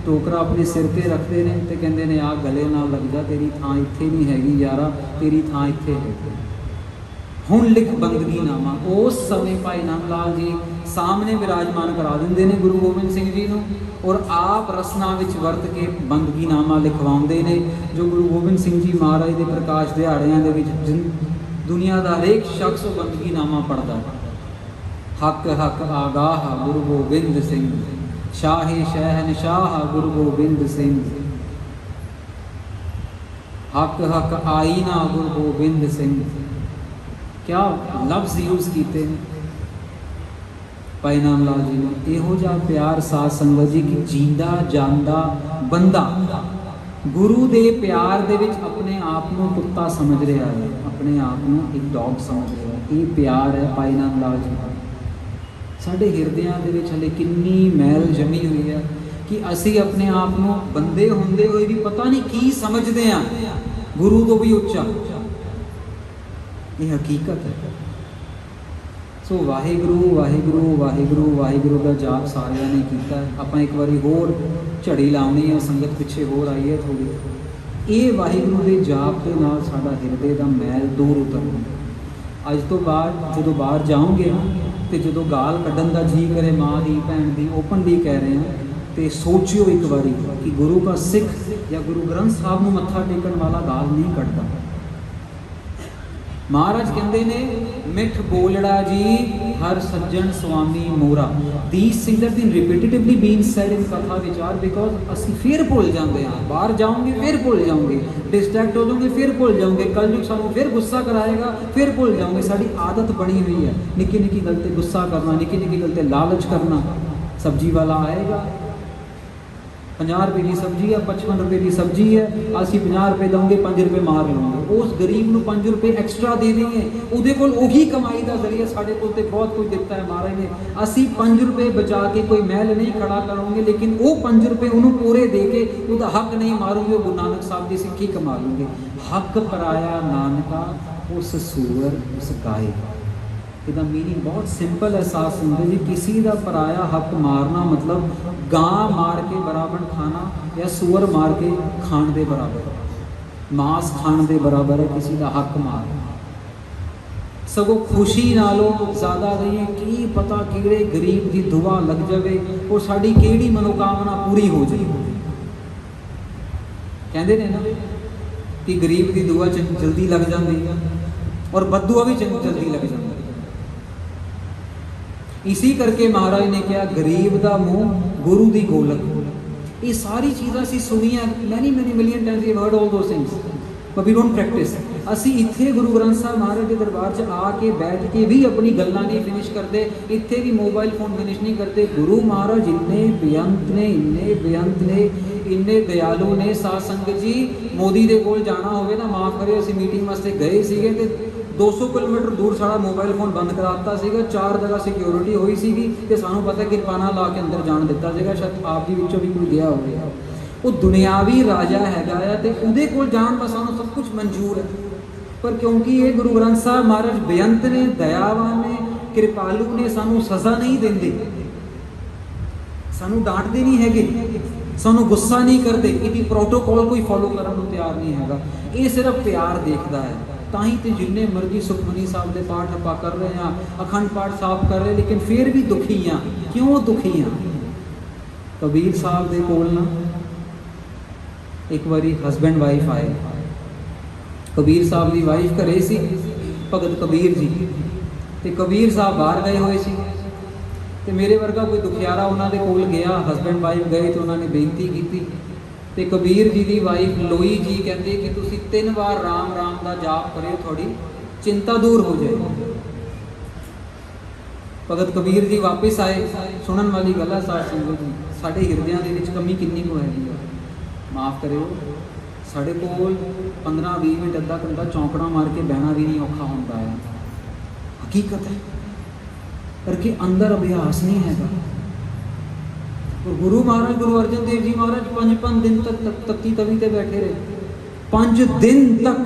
ਟੋਕਰਾ ਆਪਣੇ ਸਿਰ ਤੇ ਰੱਖਦੇ ਨੇ ਤੇ ਕਹਿੰਦੇ ਨੇ, ਆਹ ਗਲੇ ਨਾਲ ਲੱਗ ਜਾ, ਤੇਰੀ ਥਾਂ ਇੱਥੇ ਨਹੀਂ ਹੈਗੀ ਯਾਰਾ, ਤੇਰੀ ਥਾਂ ਇੱਥੇ ਹੈ, ਹੁਣ ਲਿਖ ਬੰਦਗੀਨਾਮਾ। ਉਸ ਸਮੇਂ ਭਾਈ ਨੰਦ ਲਾਲ ਜੀ ਸਾਹਮਣੇ ਵਿਰਾਜਮਾਨ ਕਰਾ ਦਿੰਦੇ ਨੇ ਗੁਰੂ ਗੋਬਿੰਦ ਸਿੰਘ ਜੀ ਨੂੰ ਔਰ ਆਪ ਰਸਨਾ ਵਿੱਚ ਵਰਤ ਕੇ ਬੰਦਗੀਨਾਮਾ ਲਿਖਵਾਉਂਦੇ ਨੇ, ਜੋ ਗੁਰੂ ਗੋਬਿੰਦ ਸਿੰਘ ਜੀ ਮਹਾਰਾਜ ਦੇ ਪ੍ਰਕਾਸ਼ ਦਿਹਾੜਿਆਂ ਦੇ ਵਿੱਚ ਦੁਨੀਆ ਦਾ ਹਰੇਕ ਸ਼ਖਸ ਉਹ ਬੰਦਗੀਨਾਮਾ ਪੜ੍ਹਦਾ। ਹੱਕ ਹੱਕ ਆਗਾਹ ਗੁਰੂ ਗੋਬਿੰਦ ਸਿੰਘ, ਸ਼ਾਹੇ ਸ਼ਹਿਨਸ਼ਾਹ ਗੁਰੂ ਗੋਬਿੰਦ ਸਿੰਘ, ਹੱਕ ਹੱਕ ਆਈਨਾ ਗੁਰੂ ਗੋਬਿੰਦ ਸਿੰਘ। ਕਿਆ ਲਫ਼ਜ਼ ਯੂਜ਼ ਕੀਤੇ ਨੇ ਭਾਈ ਨੰਦ ਲਾਲ ਜੀ ਨੇ। ਇਹੋ ਜਿਹਾ ਪਿਆਰ ਸਾਧ ਸੰਗਤ ਜੀ ਕਿ ਜੀਂਦਾ ਜਾਂਦਾ ਬੰਦਾ ਗੁਰੂ ਦੇ ਪਿਆਰ ਦੇ ਵਿੱਚ ਆਪਣੇ ਆਪ ਨੂੰ ਕੁੱਤਾ ਸਮਝ ਰਿਹਾ ਹੈ, ਆਪਣੇ ਆਪ ਨੂੰ ਇੱਕ ਡੌਗ ਸਮਝ ਰਿਹਾ ਹੈ। ਇਹ ਪਿਆਰ ਹੈ ਭਾਈ ਨੰਦ ਲਾਲ ਜੀ ਦਾ। ਸਾਡੇ ਹਿਰਦਿਆਂ ਦੇ ਵਿੱਚ ਹਲੇ ਕਿੰਨੀ ਮੈਲ ਜਮੀ ਹੋਈ ਹੈ ਕਿ ਅਸੀਂ ਆਪਣੇ ਆਪ ਨੂੰ ਬੰਦੇ ਹੁੰਦੇ ਹੋਏ ਵੀ ਪਤਾ ਨਹੀਂ ਕੀ ਸਮਝਦੇ ਹਾਂ, ਗੁਰੂ ਤੋਂ ਵੀ ਉੱਚਾ। ਇਹ ਹਕੀਕਤ ਹੈ। ਸੋ ਵਾਹਿਗੁਰੂ ਵਾਹਿਗੁਰੂ ਵਾਹਿਗੁਰੂ ਵਾਹਿਗੁਰੂ ਦਾ ਜਾਪ ਸਾਰਿਆਂ ਨੇ ਕੀਤਾ। ਆਪਾਂ ਇੱਕ ਵਾਰੀ ਹੋਰ ਝੜੀ ਲਾਉਣੀ ਹੈ, ਸੰਗਤ ਪਿੱਛੇ ਹੋਰ ਆਈ ਹੈ ਥੋੜੀ। ਇਹ ਵਾਹਿਗੁਰੂ ਦੇ ਜਾਪ ਦੇ ਨਾਲ ਸਾਡਾ ਹਿਰਦੇ ਦਾ ਮੈਲ ਦੂਰ ਉਤਰਦਾ। ਅੱਜ ਤੋਂ ਬਾਅਦ ਜਦੋਂ ਬਾਹਰ ਜਾਓਗੇ ਤੇ ਜਦੋਂ ਗਾਲ ਕੱਢਣ ਦਾ ਜੀ ਕਰੇ ਮਾਂ ਦੀ, ਭੈਣ ਦੀ, ਓਪਨਲੀ ਕਹਿ ਰਹੇ ਹਾਂ, ਤੇ ਸੋਚਿਓ ਇੱਕ ਵਾਰੀ ਕਿ ਗੁਰੂ ਦਾ ਸਿੱਖ ਜਾਂ ਗੁਰੂ ਗ੍ਰੰਥ ਸਾਹਿਬ ਨੂੰ ਮੱਥਾ ਟੇਕਣ ਵਾਲਾ ਗਾਲ ਨਹੀਂ ਕੱਢਦਾ। ਮਹਾਰਾਜ ਕਹਿੰਦੇ ਨੇ, ਮਿੱਠ ਬੋਲੜਾ ਜੀ ਹਰ ਸੱਜਣ ਸੁਆਮੀ ਮੋਰਾ। These things have been repetitively being said in ਕਥਾ ਵਿਚਾਰ because ਅਸੀਂ ਫਿਰ ਭੁੱਲ ਜਾਂਦੇ ਹਾਂ। ਬਾਹਰ ਜਾਓਗੇ ਫਿਰ ਭੁੱਲ ਜਾਓਗੇ, ਡਿਸਟਰੈਕਟ ਹੋ ਜਾਓਗੇ ਫਿਰ ਭੁੱਲ ਜਾਓਗੇ, ਕੱਲ੍ਹ ਸਾਨੂੰ ਫਿਰ ਗੁੱਸਾ ਕਰਾਏਗਾ ਫਿਰ ਭੁੱਲ ਜਾਓਗੇ। ਸਾਡੀ ਆਦਤ ਬਣੀ ਹੋਈ ਹੈ ਨਿੱਕੀ ਨਿੱਕੀ ਗੱਲ 'ਤੇ ਗੁੱਸਾ ਕਰਨਾ, ਨਿੱਕੀ ਨਿੱਕੀ ਗੱਲ 'ਤੇ ਲਾਲਚ ਕਰਨਾ। ਸਬਜ਼ੀ ਵਾਲਾ ਆਏਗਾ, 50 ਰੁਪਏ ਦੀ ਸਬਜ਼ੀ ਹੈ, 55 ਰੁਪਏ ਦੀ ਸਬਜ਼ੀ ਹੈ, ਅਸੀਂ 50 ਰੁਪਏ ਦਵਾਂਗੇ, 5 ਰੁਪਏ ਮਾਰ ਲਵਾਂਗੇ। ਉਸ ਗਰੀਬ ਨੂੰ 5 ਰੁਪਏ ਐਕਸਟਰਾ ਦੇ ਦੇਂਗੇ, ਉਹਦੇ ਕੋਲ ਉਹੀ ਕਮਾਈ ਦਾ ਜ਼ਰੀਆ। ਸਾਡੇ ਕੋਲ ਤੇ ਬਹੁਤ ਕੁਝ ਦਿੱਤਾ ਹੈ ਮਹਾਰਾਜ ਨੇ। ਅਸੀਂ 5 ਰੁਪਏ ਬਚਾ ਕੇ ਕੋਈ ਮਹਿਲ ਨਹੀਂ ਖੜਾ ਕਰਾਂਗੇ, ਲੇਕਿਨ ਉਹ 5 ਰੁਪਏ ਉਹਨੂੰ ਪੂਰੇ ਦੇ ਕੇ ਉਹਦਾ ਹੱਕ ਨਹੀਂ ਮਾਰੂਗੇ। ਉਹ ਗੁਰੂ ਨਾਨਕ ਸਾਹਿਬ ਦੀ ਸਿੱਖੀ ਕਮਾ ਲੂਗੇ। ਹੱਕ ਪਰਾਇਆ ਨਾਨਕਾ ਉਸ ਸੂਰ ਉਸ ਗਾਏ। ਇਹਦਾ ਮੀਨਿੰਗ ਬਹੁਤ ਸਿੰਪਲ ਹੈ ਸਾਧ ਸੰਗਤ ਜੀ। ਕਿਸੇ ਦਾ ਪਰਾਇਆ ਹੱਕ ਮਾਰਨਾ ਮਤਲਬ ਗਾਂ ਮਾਰ ਕੇ ਬਰਾਬਰ ਖਾਣਾ ਜਾਂ ਸੂਰ ਮਾਰ ਕੇ ਖਾਣ ਦੇ ਬਰਾਬਰ, ਮਾਸ ਖਾਣ ਦੇ ਬਰਾਬਰ ਹੈ ਕਿਸੇ ਦਾ ਹੱਕ ਮਾਰਨਾ। सगों खुशी नालों ज़्यादा रही की पता किहड़े गरीब की दुआ लग जाए और साड़ी किहड़ी मनोकामना पूरी हो जाए। कहते हैं ना कि गरीब की दुआ जल्दी लग जाती है और बददुआ भी जल्दी लग जाती है। इसी करके महाराज ने कहा गरीब का मुंह गुरु की गोलक। ये सारी चीज़ां असीं सुनिया many million times, we have heard all those things but we don't practise. असी इत्थे गुरु ग्रंथ साहब महाराज के दरबार च आके बैठ के भी अपनी गल्लां नहीं फिनिश करते, इत्थे भी मोबाइल फोन फिनिश नहीं करते। गुरु महाराज इन्ने बेअंत ने, इन्ने बेअंत ने, इन्ने दयालु ने। साध संगत जी मोदी दे कोल जाना होवे ना, माफ़ करियो असीं मीटिंग वास्ते गए सीगे ते 200 किलोमीटर दूर साड़ा मोबाइल फोन बंद कराता सीगा। 4 जगह सिक्योरिटी हुई सीगी ते सानूं पता किरपाना ला के अंदर जान दिता सीगा। शायद आप जी विचों भी कोई गया होवे। वो दुनियावी राजा हैगा आ ते उहदे कोल जाण दा सानूं सब कुछ मंजूर है, पर क्योंकि ये गुरु ग्रंथ साहब महाराज बेअंत ने, दयावान ने, कृपालु ने, सानू सज़ा नहीं देंदे, सानू डांटते नहीं हैगे, सानू गुस्सा नहीं करते। इहदी प्रोटोकॉल कोई फॉलो करन नूं तैयार नहीं हैगा। ये सिर्फ प्यार देखदा है। ताही तो जिन्ने मर्जी सुखमनी साहब के पाठ आप कर रहे हैं, अखंड पाठ साफ कर रहे हैं, लेकिन फिर भी दुखी हाँ। क्यों दुखी हाँ? कबीर साहब के कोल ना एक बारी हसबैंड वाइफ आए। कबीर साहब की वाइफ घरे सी, भगत कबीर जी, तो कबीर साहब बाहर गए हुए सी। तो मेरे वर्गा कोई दुखियारा उन्होंने कोल गया, हसबैंड वाइफ गए तो उन्होंने बेनती की। तो कबीर जी की वाइफ लोई जी कहते कि तुसी 3 बार राम राम का जाप करो, थोड़ी चिंता दूर हो जाए। भगत कबीर जी वापस आए। सुनन वाली गल है साध संगत जी, साढ़े हिरदियां दे विच कमी कितनी को है, माफ़ करियो। साढ़े कोल 15-20 मिनट अद्धा घंटा चौंकड़ा मार के बहना भी नहीं औखा होता है, हकीकत है, करके अंदर अभ्यास नहीं है। और गुरु महाराज गुरु अर्जन देव जी महाराज 5 दिन तक तत्ती तवी ते बैठे रहे। 5 दिन तक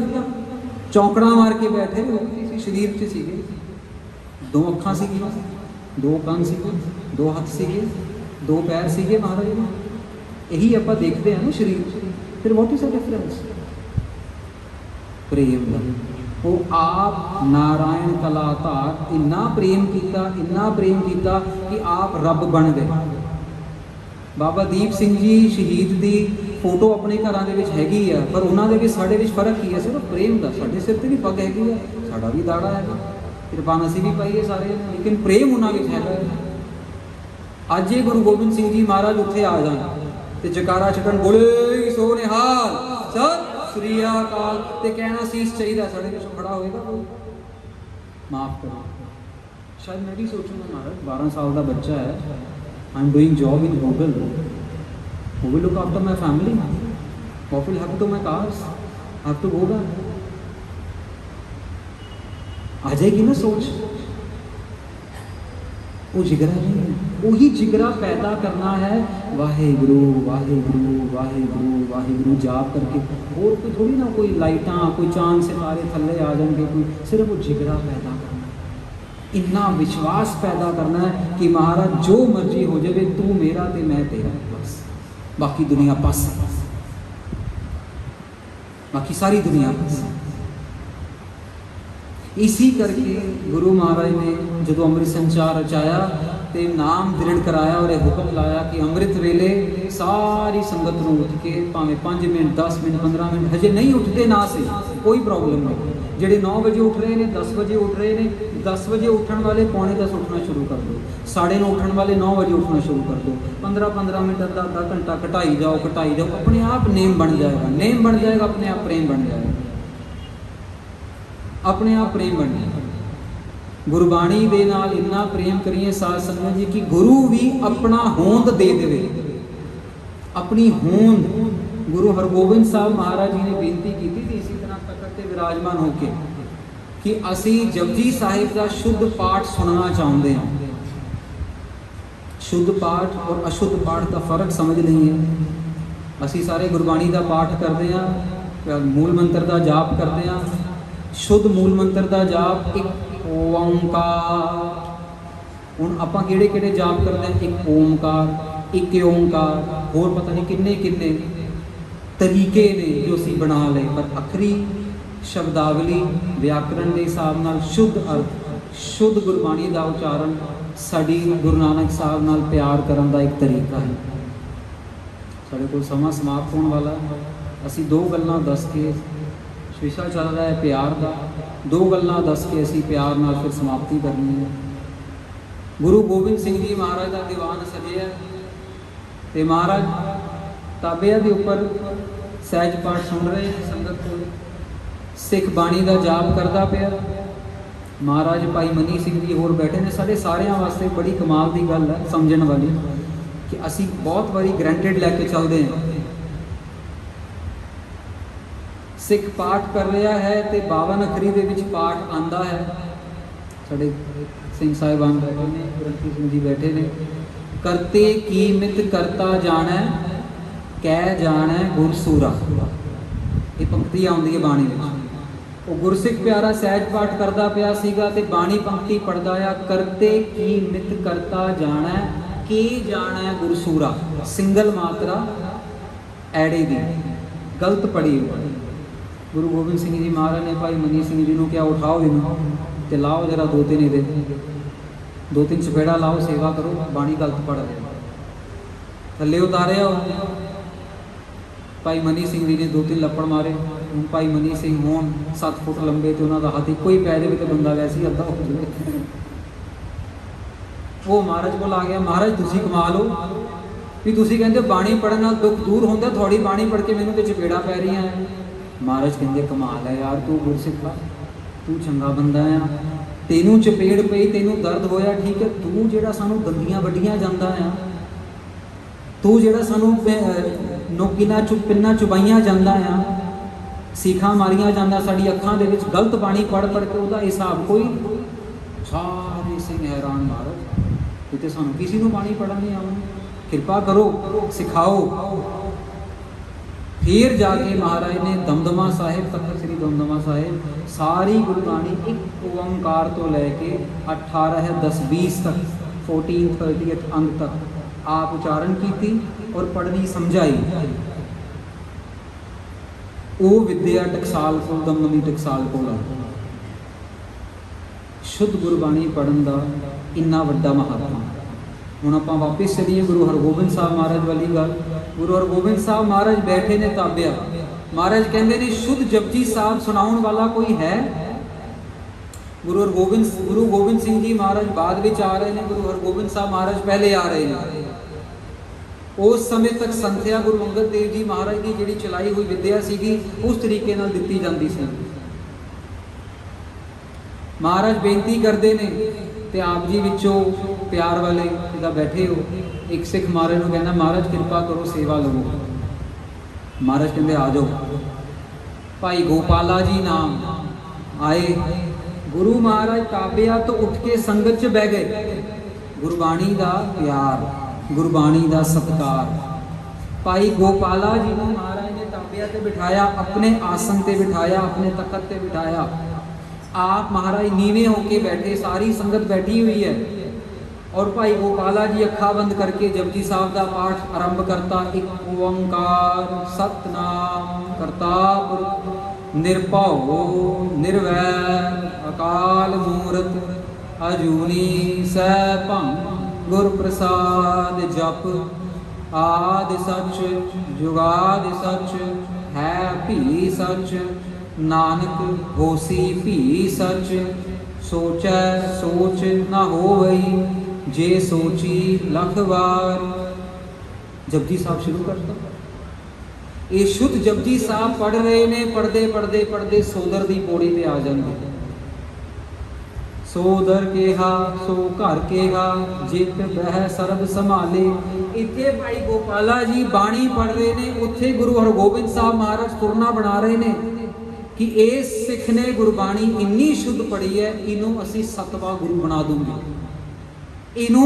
चौंकड़ा मार के बैठे रहे। शरीर च सीगे 2 अखां सीगी, 2 कान सीगे, 2 हथ सीगे, 2 पैर सीगे महाराज ने। यही आप देखते हैं ना शरीर। फिर व्हाट इज द डिफरेंस? प्रेम का वो आप नारायण कलाधार इन्ना प्रेम किया, इन्ना प्रेम किया कि आप रब बन गए। बाबा दीप सिंह जी शहीद की फोटो अपने घरों के हैगी है, पर उन्होंने भी साढ़े फर्क ही है सिर्फ प्रेम का। साढ़े सिर पर भी पग हैगी है, साड़ा भी दाड़ा है, कृपान असी भी पाई है सारे, लेकिन प्रेम उन्होंने है। अज ये गुरु गोबिंद सिंह जी महाराज उत्थे आ जाए तो जकारा छकन बोले सो निहाल सत श्री अकाल ते कहना सीस चाहिए, साढ़े पिछों खड़ा होएगा कोई? माफ करो, शायद मैं भी सोचूंगा महाराज 12 साल का बच्चा है, I am doing job in Google, who will look after my family, what will happen to my cars, have to go back. आ जाएगी ना सोच। वो जिगरा नहीं है, वही जिगरा पैदा करना है। वाहेगुरु वाहेगुरु वाहेगुरु वाहेगुरु जाप करके, और कोई थोड़ी ना कोई लाइटा कोई चांद सितारे थले आ जाएंगे, कोई सिर्फ वो जिगरा पैदा करना है, इन्ना विश्वास पैदा करना है कि महाराज जो मर्जी हो जाए, तू मेरा ते मैं तेरा, बस बाकी दुनिया पास, बाकी सारी दुनिया पास। इसी करके गुरु महाराज ने जो अमृत संचार रचाया तो नाम दृढ़ कराया और यह हुक्म लाया कि अमृत वेले सारी संगत को उठ के भावें 5 मिनट 10 मिनट 15 मिनट, हजे नहीं उठते ना से कोई प्रॉब्लम नहीं। जेडे 9 बजे उठ रहे हैं, 10 बजे उठ रहे हैं, 10 बजे उठने वाले 9:45 उठना शुरू कर दो, 9:30 उठने वाले 9 बजे उठना शुरू कर दो। 15-15 मिनट आधा घंटा घटाई जाओ, अपने आप नेम बन जाएगा, नेम बन जाएगा, अपने आप प्रेम बन जाएगा, अपने आप प्रेम बन जाएगा। गुरबाणी दे नाल इन्ना प्रेम करिए साध संगत जी कि गुरु भी अपना होंद दे देवे, अपनी होंद। गुरु हरगोबिंद साहब महाराज जी ने बेनती की थी इसी तरह तखत ते विराजमान होके कि असी जपजी साहिब का शुद्ध पाठ सुनना चाहते हैं। शुद्ध पाठ और अशुद्ध पाठ का फर्क समझ नहीं है। असी सारे गुरबाणी का पाठ करते हैं, मूल मंत्र का जाप करते हैं। शुद्ध मूल मंत्र का जाप एक ओंकार, हुण आपां किहड़े किहड़े जाप करते हैं? एक ओंकार, एक ओंकार, होर पता नहीं किन्ने किन्ने तरीके ने जो असीं बना ले, पर अखरी शब्दावली व्याकरण के हिसाब नाल शुद्ध अर्थ, शुद्ध गुरबाणी का उच्चारण साड़ी गुरु नानक साहब नाल प्यार करने का एक तरीका है। साढ़े को समा समाप्त होने वाला, असी दो गल्लां दस के, विषा चल रहा है प्यार का, दो गल्लां दस के असी प्यार नाल फिर समाप्ति करनी है। गुरु गोबिंद सिंह जी महाराज का दीवान सजिया ते महाराज ताबिया के उपर सहज पाठ सुन रहे हैं, संगत को सिख बाणी का जाप करता पाया। महाराज भाई मनी सिंह जी होर बैठे ने। साढ़े सारिਆਂ वास्ते बड़ी कमाल की गल है समझण वाली कि असी बहुत बारी ग्रैंटेड लैके चलते हैं। सिख पाठ कर रहा है तो 52 अखरी के विच पाठ आंदा है। साढ़े सिंह साहिबान बैठे ने, ग्रंथी सिंह जी बैठे ने। करते की मित करता जाना कै जाना गुरसूरा, ये पंक्ति आउंदी है बाणी विच। वो गुरसिख प्यारा सहज पाठ करता पिया सीगा ते बाणी पंक्ति पढ़दा आ, करते की मित करता जाना की जाना गुरसूरा, सिंगल मात्रा ऐड़े दी गलत पढ़ी। गुरु गोबिंद सिंह जी महाराज ने भाई मनी सिंह जी को क्या, उठाओ इनू ते लाओ जरा दो तीन चपेड़ा लाओ, सेवा करो, बाणी गलत पढ़ रहे। थले उतारे भाई मनी सिंह जी ने 2-3 लपड़ मारे। हूँ भाई मनी सिंह होन 7 फुट लंबे तो उन्होंने हाथ कोई पै दे तो बंदा वैसे ही अद्धा हो जाए। वो महाराज को आ गया, महाराज तुसी कमा लो भी तुसी कहते बाणी पढ़ने नाल दुख दूर होंदा, थोड़ी बाणी पढ़ के मैनू तो चपेड़ा पै रही हैं। महाराज कहते कमाल है यार, तू गुरसिखा, तू चंगा बंदा है, तेनू चपेड़ पई, तेनू दर्द होया, ठीक है, तू जिहड़ा सानू दंदियां वड्डियां जांदा है, तू जिहड़ा सानू नोकिना पिन्ना चुबाइयां जांदा है, सीखा मारियां जांदा, साडी अखां दे विच गलत बाणी पढ़ पढ़ के उहदा हिसाब कोई। सारे सिंह हैरान, महाराज इत्थे सानू किसी नूं बाणी पढ़न नहीं आउंदी, कृपा करो सिखाओ। फिर जाके महाराज ने दमदमा साहिब, तख्त श्री दमदमा साहिब, सारी गुरबाणी एक ओंकार तो लैके 18 10 20 तक 14 30 अंग तक आप उच्चारण की और पढ़नी समझाई। वो विद्या टकसाल को, दमदमी टकसाल को शुद्ध गुरबाणी पढ़न का इन्ना वड्डा महात्मा। हुण आपां वापस चलीए गुरु हरगोबिंद साहब महाराज वाली गल। गुरु हरगोबिंद साहब महाराज बैठे ने ताबिया, महाराज कहते ने शुद्ध जपजी साहब सुनाउण वाला कोई है? गुरु गोबिंद सिंह जी महाराज बाद में आ रहे हैं, गुरु हरगोबिंद साहब महाराज पहले आ रहे हैं। उस समय तक संथ्या गुरु अंगद देव जी महाराज की जिहड़ी चलाई हुई विद्या सीगी उस तरीके नाल दित्ती जाती सी। महाराज बेनती करते ने ते आप जी विचों प्यार वाले जिदा बैठे हो, एक सिख महाराज को कहना, महाराज कृपा करो सेवा लवो। महाराज कहते आ जाओ। भाई गोपाला जी नाम आए, गुरु महाराज ताबिया तो उठ के संगत च बह गए। गुरबाणी का प्यार, गुरबाणी का सत्कार। भाई गोपाला जी को महाराज ने ताबिया ते बिठाया, अपने आसन ते बिठाया, अपने तखत ते बिठाया। आप महाराज नीवे होके बैठे, सारी संगत बैठी हुई है और भाई गोपाला जी अखा बंद करके जपजी साहब का पाठ आरंभ करता। एक ओंकार सतनाम करता पुरख निरभउ निर्वैर अकाल मूरत अजूनी सैभं गुर प्रसाद जप आदि सच जुगादि सच है भी सच नानक होसी भी सच सोचै सोच न होवई जे सोची लख बार। जपजी साहब शुरू करता। ये शुद्ध जपजी साहब पढ़ रहे ने, पढ़ते पढ़ते पढ़ते सोदर की पौड़ी पे आ जाएंगे। सोदर केहा सो घर केहा जित बह सरब संभाले। इत्थे भाई गोपाला जी बाणी पढ़ रहे ने, उत्थे गुरु हरगोबिंद साहब महाराज तुरना बना रहे ने कि इस सिख ने गुरबाणी इन्नी शुद्ध पढ़ी है, इनू असी 7वां गुरु बना दूंगे, इनू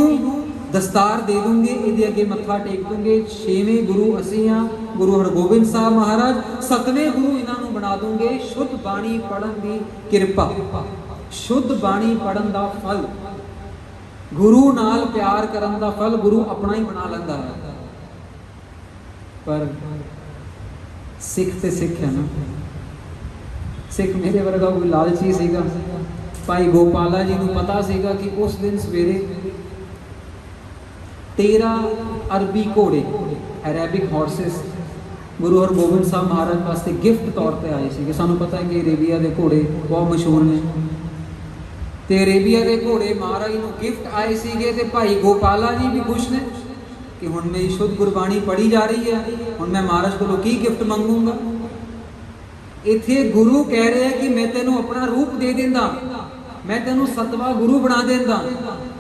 दस्तार दे दूंगे, इहदे अगे मत्था टेक दूंगे। 6वें गुरु असी हाँ, गुरु हरगोबिंद साहब महाराज 7वें गुरु इन्हों बना दूंगे। शुद्ध बाणी पढ़न की किरपा, शुद्ध बाणी पढ़न का फल, गुरु नाल प्यार करन का फल गुरु अपना ही बना लेंदा है। पर सिख ते सिख है ना, सिख मेरे वर्गा कोई लालची सीगा। भाई गोपाला जी को पता सीगा कि उस दिन सवेरे 13 अरबी घोड़े अरेबिक हॉर्सेस गुरु हरगोबिंद साहब महाराज वास्ते गिफ्ट तौर पर आए थे। सानू पता है कि अरेबिया के घोड़े बहुत मशहूर ने, तो अरेबिया के घोड़े महाराज को गिफ्ट आए थे। तो भाई गोपाला जी भी खुश ने कि हुण मेरी शुद्ध गुरबाणी पढ़ी जा रही है, हुण मैं महाराज को की गिफ्ट मंगूंगा। इत्थे गुरु कह रहे हैं कि मैं तेनों अपना रूप दे देंदा, मैं तेनों सतवा गुरु बना देंदा।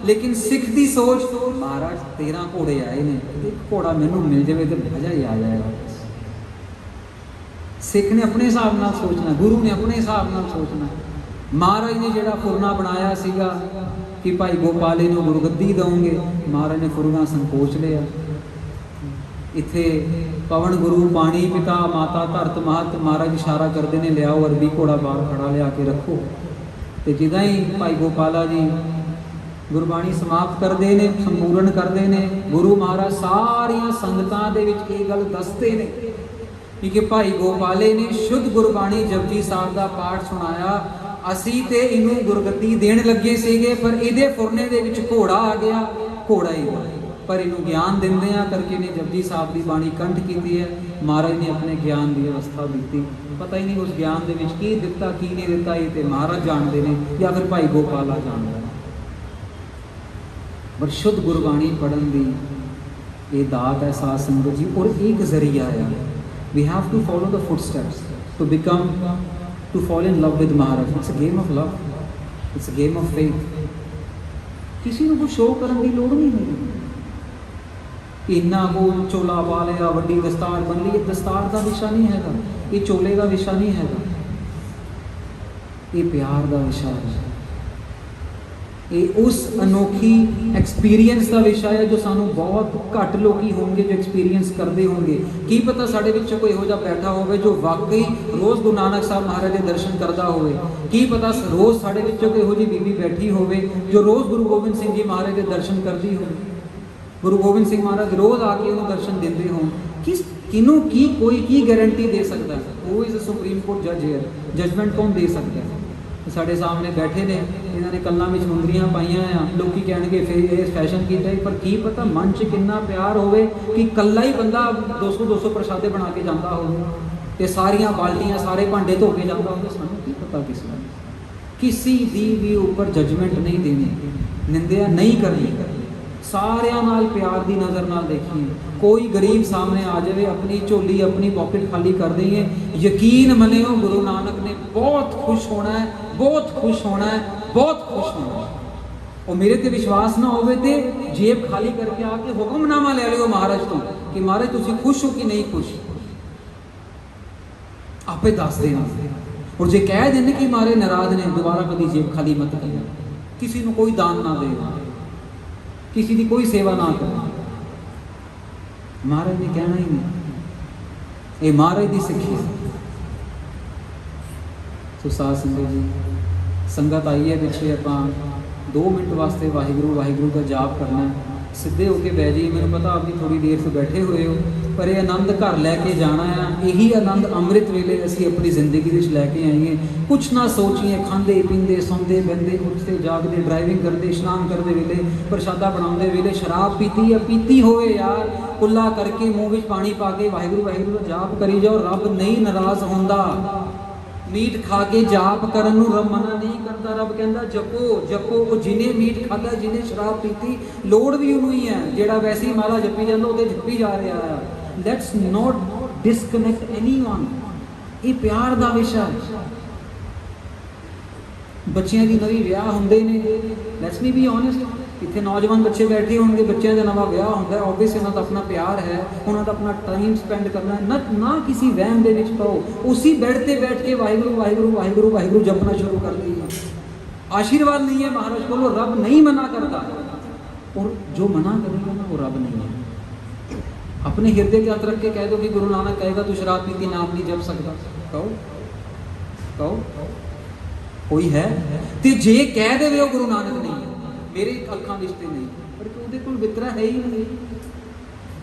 लेकिन सिख की सोच, महाराज 13 घोड़े आए ने, एक घोड़ा मैनू मिल जाए तो मजा ही आ जाएगा। सिख ने अपने हिसाब नाल सोचना, गुरु ने अपने हिसाब नाल सोचना। महाराज ने जिहड़ा फुरना बनाया सीगा कि भाई गोपाले नूं गुरगद्दी दऊंगे, महाराज ने फुरना संकोच लिया। इत्थे पवन गुरु पानी पिता माता धरत महत, महाराज इशारा करते हैं लियाओ अरबी घोड़ा बाहर खड़ा लिया के रखो। तो जिदा ही भाई गोपाला जी गुरबाणी समाप्त करते हैं, संपूर्ण करते हैं, गुरु महाराज सारिया संगतां दे विच ये गल दसते हैं कि भाई गोपाले ने शुद्ध गुरबाणी जपजी साहब का पाठ सुनाया। असी तो इनू गुरगद्दी देण लगे सीगे, पर इहदे फुरने दे विच घोड़ा आ गया, घोड़ा ही पर इनू ज्ञान देंदे आ करके ने जपजी साहब की बाणी कंठ की है। महाराज ने अपने ज्ञान की अवस्था दी, पता ही नहीं उस ज्ञान के की दिता की नहीं दिता, ये तो महाराज जानते हैं या फिर भाई गोपाला जानता है। पर शुद्ध गुरबाणी पढ़न की ये दात है साध संगत जी, और एक जरिया है। We have to follow the footsteps to become to fall in love with Maharaj. It's a game of love, it's a game of faith. किसी को शो करने की लोड़ नहीं है। इन्ना को चोला पा लिया, वड्डी दस्तार बन ली, ये दस्तार का विषय नहीं है, ये चोले का विषय नहीं है, ये प्यार का विषय है। ये उस अनोखी एक्सपीरियंस का विषय है जो सानू बहुत घट लोग होंगे जो एक्सपीरियंस करते होंगे। की पता साढ़े विच कोई इहो जिहा बैठा होवे जो वाकई रोज़ गुरु नानक साहब महाराज के दर्शन करता होवे। की पता रोज़ साढ़े विच कोई इहो जी बीबी बैठी होवे जो रोज़ गुरु गोबिंद सिंह जी महाराज के दर्शन करती हो। गुरु गोबिंद सिंह महाराज रोज़ आके उन्होंने दर्शन देते हो। किस किनों की कोई की गारंटी दे सकता है? वो इज़ सुप्रीम कोर्ट जज है, जजमेंट कौन दे सकता है? साढ़े सामने बैठे ने, इन्होंने कल्लां विच मुंदरियां पाइयां आ, लोग कहणगे फिर ये फैशन कीता है, पर की पता मन च कितना प्यार होवे कि कल्ला ही बंदा 200 प्रसादे बना के जाता हो, ते सारियां बाल्टियां सारे भांडे धो के जाता हो। सानूं की पता किसी दी भी ऊपर जजमेंट नहीं देनी, निंदिया नहीं करनी, सारियां नाल प्यार की नज़र नाल देखिए। कोई गरीब सामने आ जाए, अपनी झोली अपनी पॉकेट खाली कर देंगे, यकीन मनियो गुरु नानक ने बहुत खुश होना है, बहुत खुश होना है, बहुत खुश होना है। और मेरे ते विश्वास ना होवे ते जेब खाली करके आके हुक्मनामा ले लियो महाराज तो कि महाराज तुसीं खुश हो कि नहीं खुश, आपे दस देना। और जे कह देने कि महाराज नाराज ने, दोबारा कभी जेब खाली मत करना, किसी को कोई दान ना दे, किसी की कोई सेवा ना करना। महाराज ने कहना ही नहीं, ये महाराज की सिक्खी है। तो साध संगत जी, संगत आई है पिछे, आप 2 मिनट वास्ते वाहिगुरू वाहिगुरू का जाप करना है, सीधे होके बह जाइए। मैंने पता आप भी थोड़ी देर से बैठे हुए हो, पर यह आनंद घर लैके जाना है। यही आनंद अमृत वेले असी अपनी जिंदगी में लैके आईए। कुछ ना सोचिए, खाते पींदे सौंदे बहते उठते जागते, ड्राइविंग करते, इशनान करते वेले, प्रशादा बनाते वेले शराब पीती या पीती होवे यार, कुल्ला करके मूँह में पानी पा के वाहिगुरू वाहिगुरू का जाप करी जाओ, रब नहीं नाराज होंदा। मीट खा के जाप करन नूं रब मना नहीं करता, रब कहता जपो जपो। वो जिन्हें मीट खाता, जिन्हें शराब पीती, लोड़ भी उन्होंने ही है, जेड़ा वैसे ही माला जपी जाता वो जपी जा रहा है। लेट्स नॉट डिसकनेक्ट एनीवन, ये प्यार का विषय है। बच्चों की नवी विआह होंदे ने, लेट्स मी बी ऑनेस्ट, इतने नौजवान बच्चे बैठे होंगे, बच्चों का नवा विआह होंदा है, ऑब्वियस इन्हों का अपना प्यार है, उन्होंने अपना टाइम स्पेंड करना है। ना किसी वहम के पाओ, उसी बेड पर बैठ के वाहिगुरू वाहिगुरू वाहिगुरू वाहिगुरू जपना शुरू कर दिया। आशीर्वाद नहीं है महाराज को, रब नहीं मना करता, और जो मना करेगा ना वो रब नहीं है। अपने हृदय के हाथ रख के कह दो कि गुरु नानक कहेगा तू शराब पी के नाम नहीं जप सकता, कहो कहो कोई है? ते जे कह दे वो गुरु नानक नहीं है, मेरे अखां रिश्ते नहीं, पर ਉਹਦੇ ਕੋਲ ਵਿਤਰਾ है ही नहीं।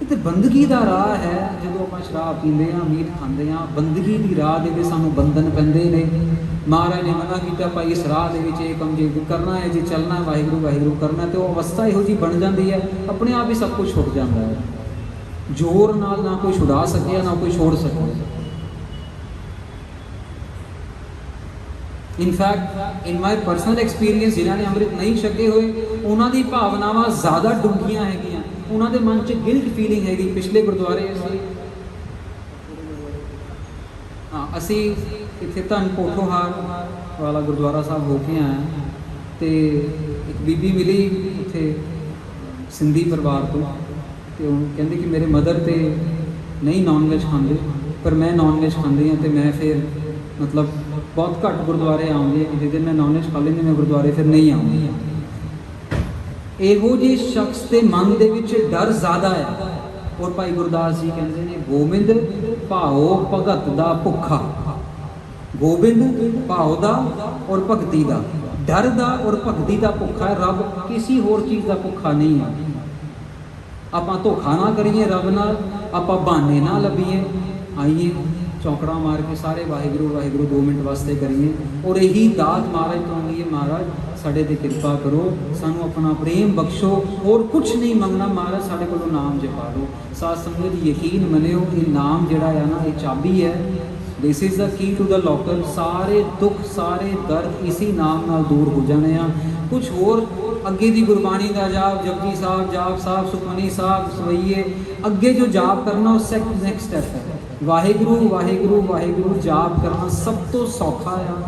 ਇਹ ਤੇ ਬੰਦਗੀ ਦਾ ਰਾਹ ਹੈ। ਜਦੋਂ ਆਪਾਂ ਸ਼ਰਾਬ ਪੀਂਦੇ ਹਾਂ, ਮੀਟ ਖਾਂਦੇ ਹਾਂ, ਬੰਦਗੀ ਦੀ ਰਾਹ ਦੇ ਵਿੱਚ ਸਾਨੂੰ ਬੰਧਨ ਪੈਂਦੇ ਨੇ। ਮਹਾਰਾਜ ਨੇ ਮਨਾ ਕੀਤਾ ਭਾਈ ਇਸ ਰਾਹ ਦੇ ਵਿੱਚ ਇਹ ਕੰਮ ਜੇ ਕਰਨਾ ਹੈ, ਜੇ ਚੱਲਣਾ ਹੈ, ਵਾਹਿਗੁਰੂ ਵਾਹਿਗੁਰੂ ਕਰਨਾ, ਤੇ ਉਹ ਅਵਸਥਾ ਇਹੋ ਜਿਹੀ ਬਣ ਜਾਂਦੀ ਹੈ, ਆਪਣੇ ਆਪ ਹੀ ਸਭ ਕੁਝ ਛੁੱਟ ਜਾਂਦਾ ਹੈ। ਜ਼ੋਰ ਨਾਲ ਨਾ ਕੋਈ ਛੁਡਾ ਸਕਿਆ, ਨਾ ਕੋਈ ਛੋੜ ਸਕਿਆ। In fact in my personal experience, ਜਿਨ੍ਹਾਂ ਨੇ ਅੰਮ੍ਰਿਤ ਨਹੀਂ ਛਕੇ ਹੋਏ, ਉਹਨਾਂ ਦੀ ਭਾਵਨਾਵਾਂ ਜ਼ਿਆਦਾ ਡੂੰਘੀਆਂ ਹੈਗੀਆਂ। ਉਹਨਾਂ ਦੇ ਮਨ 'ਚ ਗਿਲਟ ਫੀਲਿੰਗ ਹੈਗੀ। ਪਿਛਲੇ ਗੁਰਦੁਆਰੇ ਅਸੀਂ ਇੱਥੇ ਧੰਨ ਪੋਠੋਹਾਰ ਵਾਲਾ ਗੁਰਦੁਆਰਾ ਸਾਹਿਬ ਹੋ ਕੇ ਆਏ, ਅਤੇ ਇੱਕ ਬੀਬੀ ਮਿਲੀ ਉੱਥੇ ਸਿੰਧੀ ਪਰਿਵਾਰ ਤੋਂ, ਅਤੇ ਉਹ ਕਹਿੰਦੇ ਕਿ ਮੇਰੇ ਮਦਰ ਤੇ ਨਹੀਂ ਨੌਨ ਵੈਜ ਖਾਂਦੇ, ਪਰ ਮੈਂ ਨੌਨ ਵੈਜ ਖਾਂਦੀ ਹਾਂ, ਅਤੇ ਮੈਂ ਫਿਰ ਮਤਲਬ ਬਹੁਤ ਘੱਟ ਗੁਰਦੁਆਰੇ ਆਉਂਦੀ ਹੈ। ਜਿਹਦੇ ਦਿਨ ਮੈਂ ਨੌਨ ਵੈਜ ਖਾ ਲੈਂਦੀ, ਮੈਂ ਗੁਰਦੁਆਰੇ ਫਿਰ ਨਹੀਂ ਆਉਂਦੀ। ਇਹੋ ਜਿਹੇ ਸ਼ਖਸ ਦੇ ਮਨ ਦੇ ਵਿੱਚ ਡਰ ਜ਼ਿਆਦਾ ਹੈ। ਔਰ ਭਾਈ ਗੁਰਦਾਸ ਜੀ ਕਹਿੰਦੇ ਨੇ, ਗੋਬਿੰਦ ਭਾਓ ਭਗਤ ਦਾ ਭੁੱਖਾ। ਗੋਬਿੰਦ ਭਾਓ ਦਾ ਔਰ ਭਗਤੀ ਦਾ, ਡਰ ਦਾ ਔਰ ਭਗਤੀ ਦਾ ਭੁੱਖਾ ਹੈ। ਰੱਬ ਕਿਸੇ ਹੋਰ ਚੀਜ਼ ਦਾ ਭੁੱਖਾ ਨਹੀਂ ਹੈ। ਆਪਾਂ ਧੋਖਾ ਨਾ ਕਰੀਏ ਰੱਬ ਨਾਲ, ਆਪਾਂ ਬਹਾਨੇ ਨਾ ਲੱਭੀਏ, ਆਈਏ ਚੌਂਕੜਾ ਮਾਰ ਕੇ ਸਾਰੇ ਵਾਹਿਗੁਰੂ ਵਾਹਿਗੁਰੂ 2 ਮਿੰਟ ਵਾਸਤੇ ਕਰੀਏ, ਔਰ ਇਹੀ ਦਾਤ ਮਹਾਰਾਜ ਤੋਂ ਮੰਗੀਏ, ਮਹਾਰਾਜ ਸਾਡੇ 'ਤੇ ਕਿਰਪਾ ਕਰੋ, ਸਾਨੂੰ ਆਪਣਾ ਪ੍ਰੇਮ ਬਖਸ਼ੋ, ਹੋਰ ਕੁਛ ਨਹੀਂ ਮੰਗਣਾ ਮਹਾਰਾਜ, ਸਾਡੇ ਕੋਲੋਂ ਨਾਮ ਜਪਾ ਦਿਓ। ਸਾਧ ਸੰਗਤ ਜੀ ਯਕੀਨ ਮੰਨਿਓ, ਇਹ ਨਾਮ ਜਿਹੜਾ ਆ ਨਾ, ਇਹ ਚਾਬੀ ਹੈ। This is the key to the locker. ਸਾਰੇ ਦੁੱਖ ਸਾਰੇ ਦਰਦ ਇਸੀ ਨਾਮ ਨਾਲ ਦੂਰ ਹੋ ਜਾਣੇ ਆ। ਕੁਛ ਹੋਰ ਅੱਗੇ ਦੀ ਗੁਰਬਾਣੀ ਦਾ ਜਾਪ, ਜਪਜੀ ਸਾਹਿਬ, ਜਾਪ ਸਾਹਿਬ, ਸੁਖਮਨੀ ਸਾਹਿਬ, ਸਵਈਏ, ਅੱਗੇ ਜੋ ਜਾਪ ਕਰਨਾ ਉਹ ਨੈਕਸਟ ਸਟੈਪ ਹੈ। ਵਾਹਿਗੁਰੂ ਵਾਹਿਗੁਰੂ ਵਾਹਿਗੁਰੂ ਜਾਪ ਕਰਨਾ ਸਭ ਤੋਂ ਸੌਖਾ ਆ।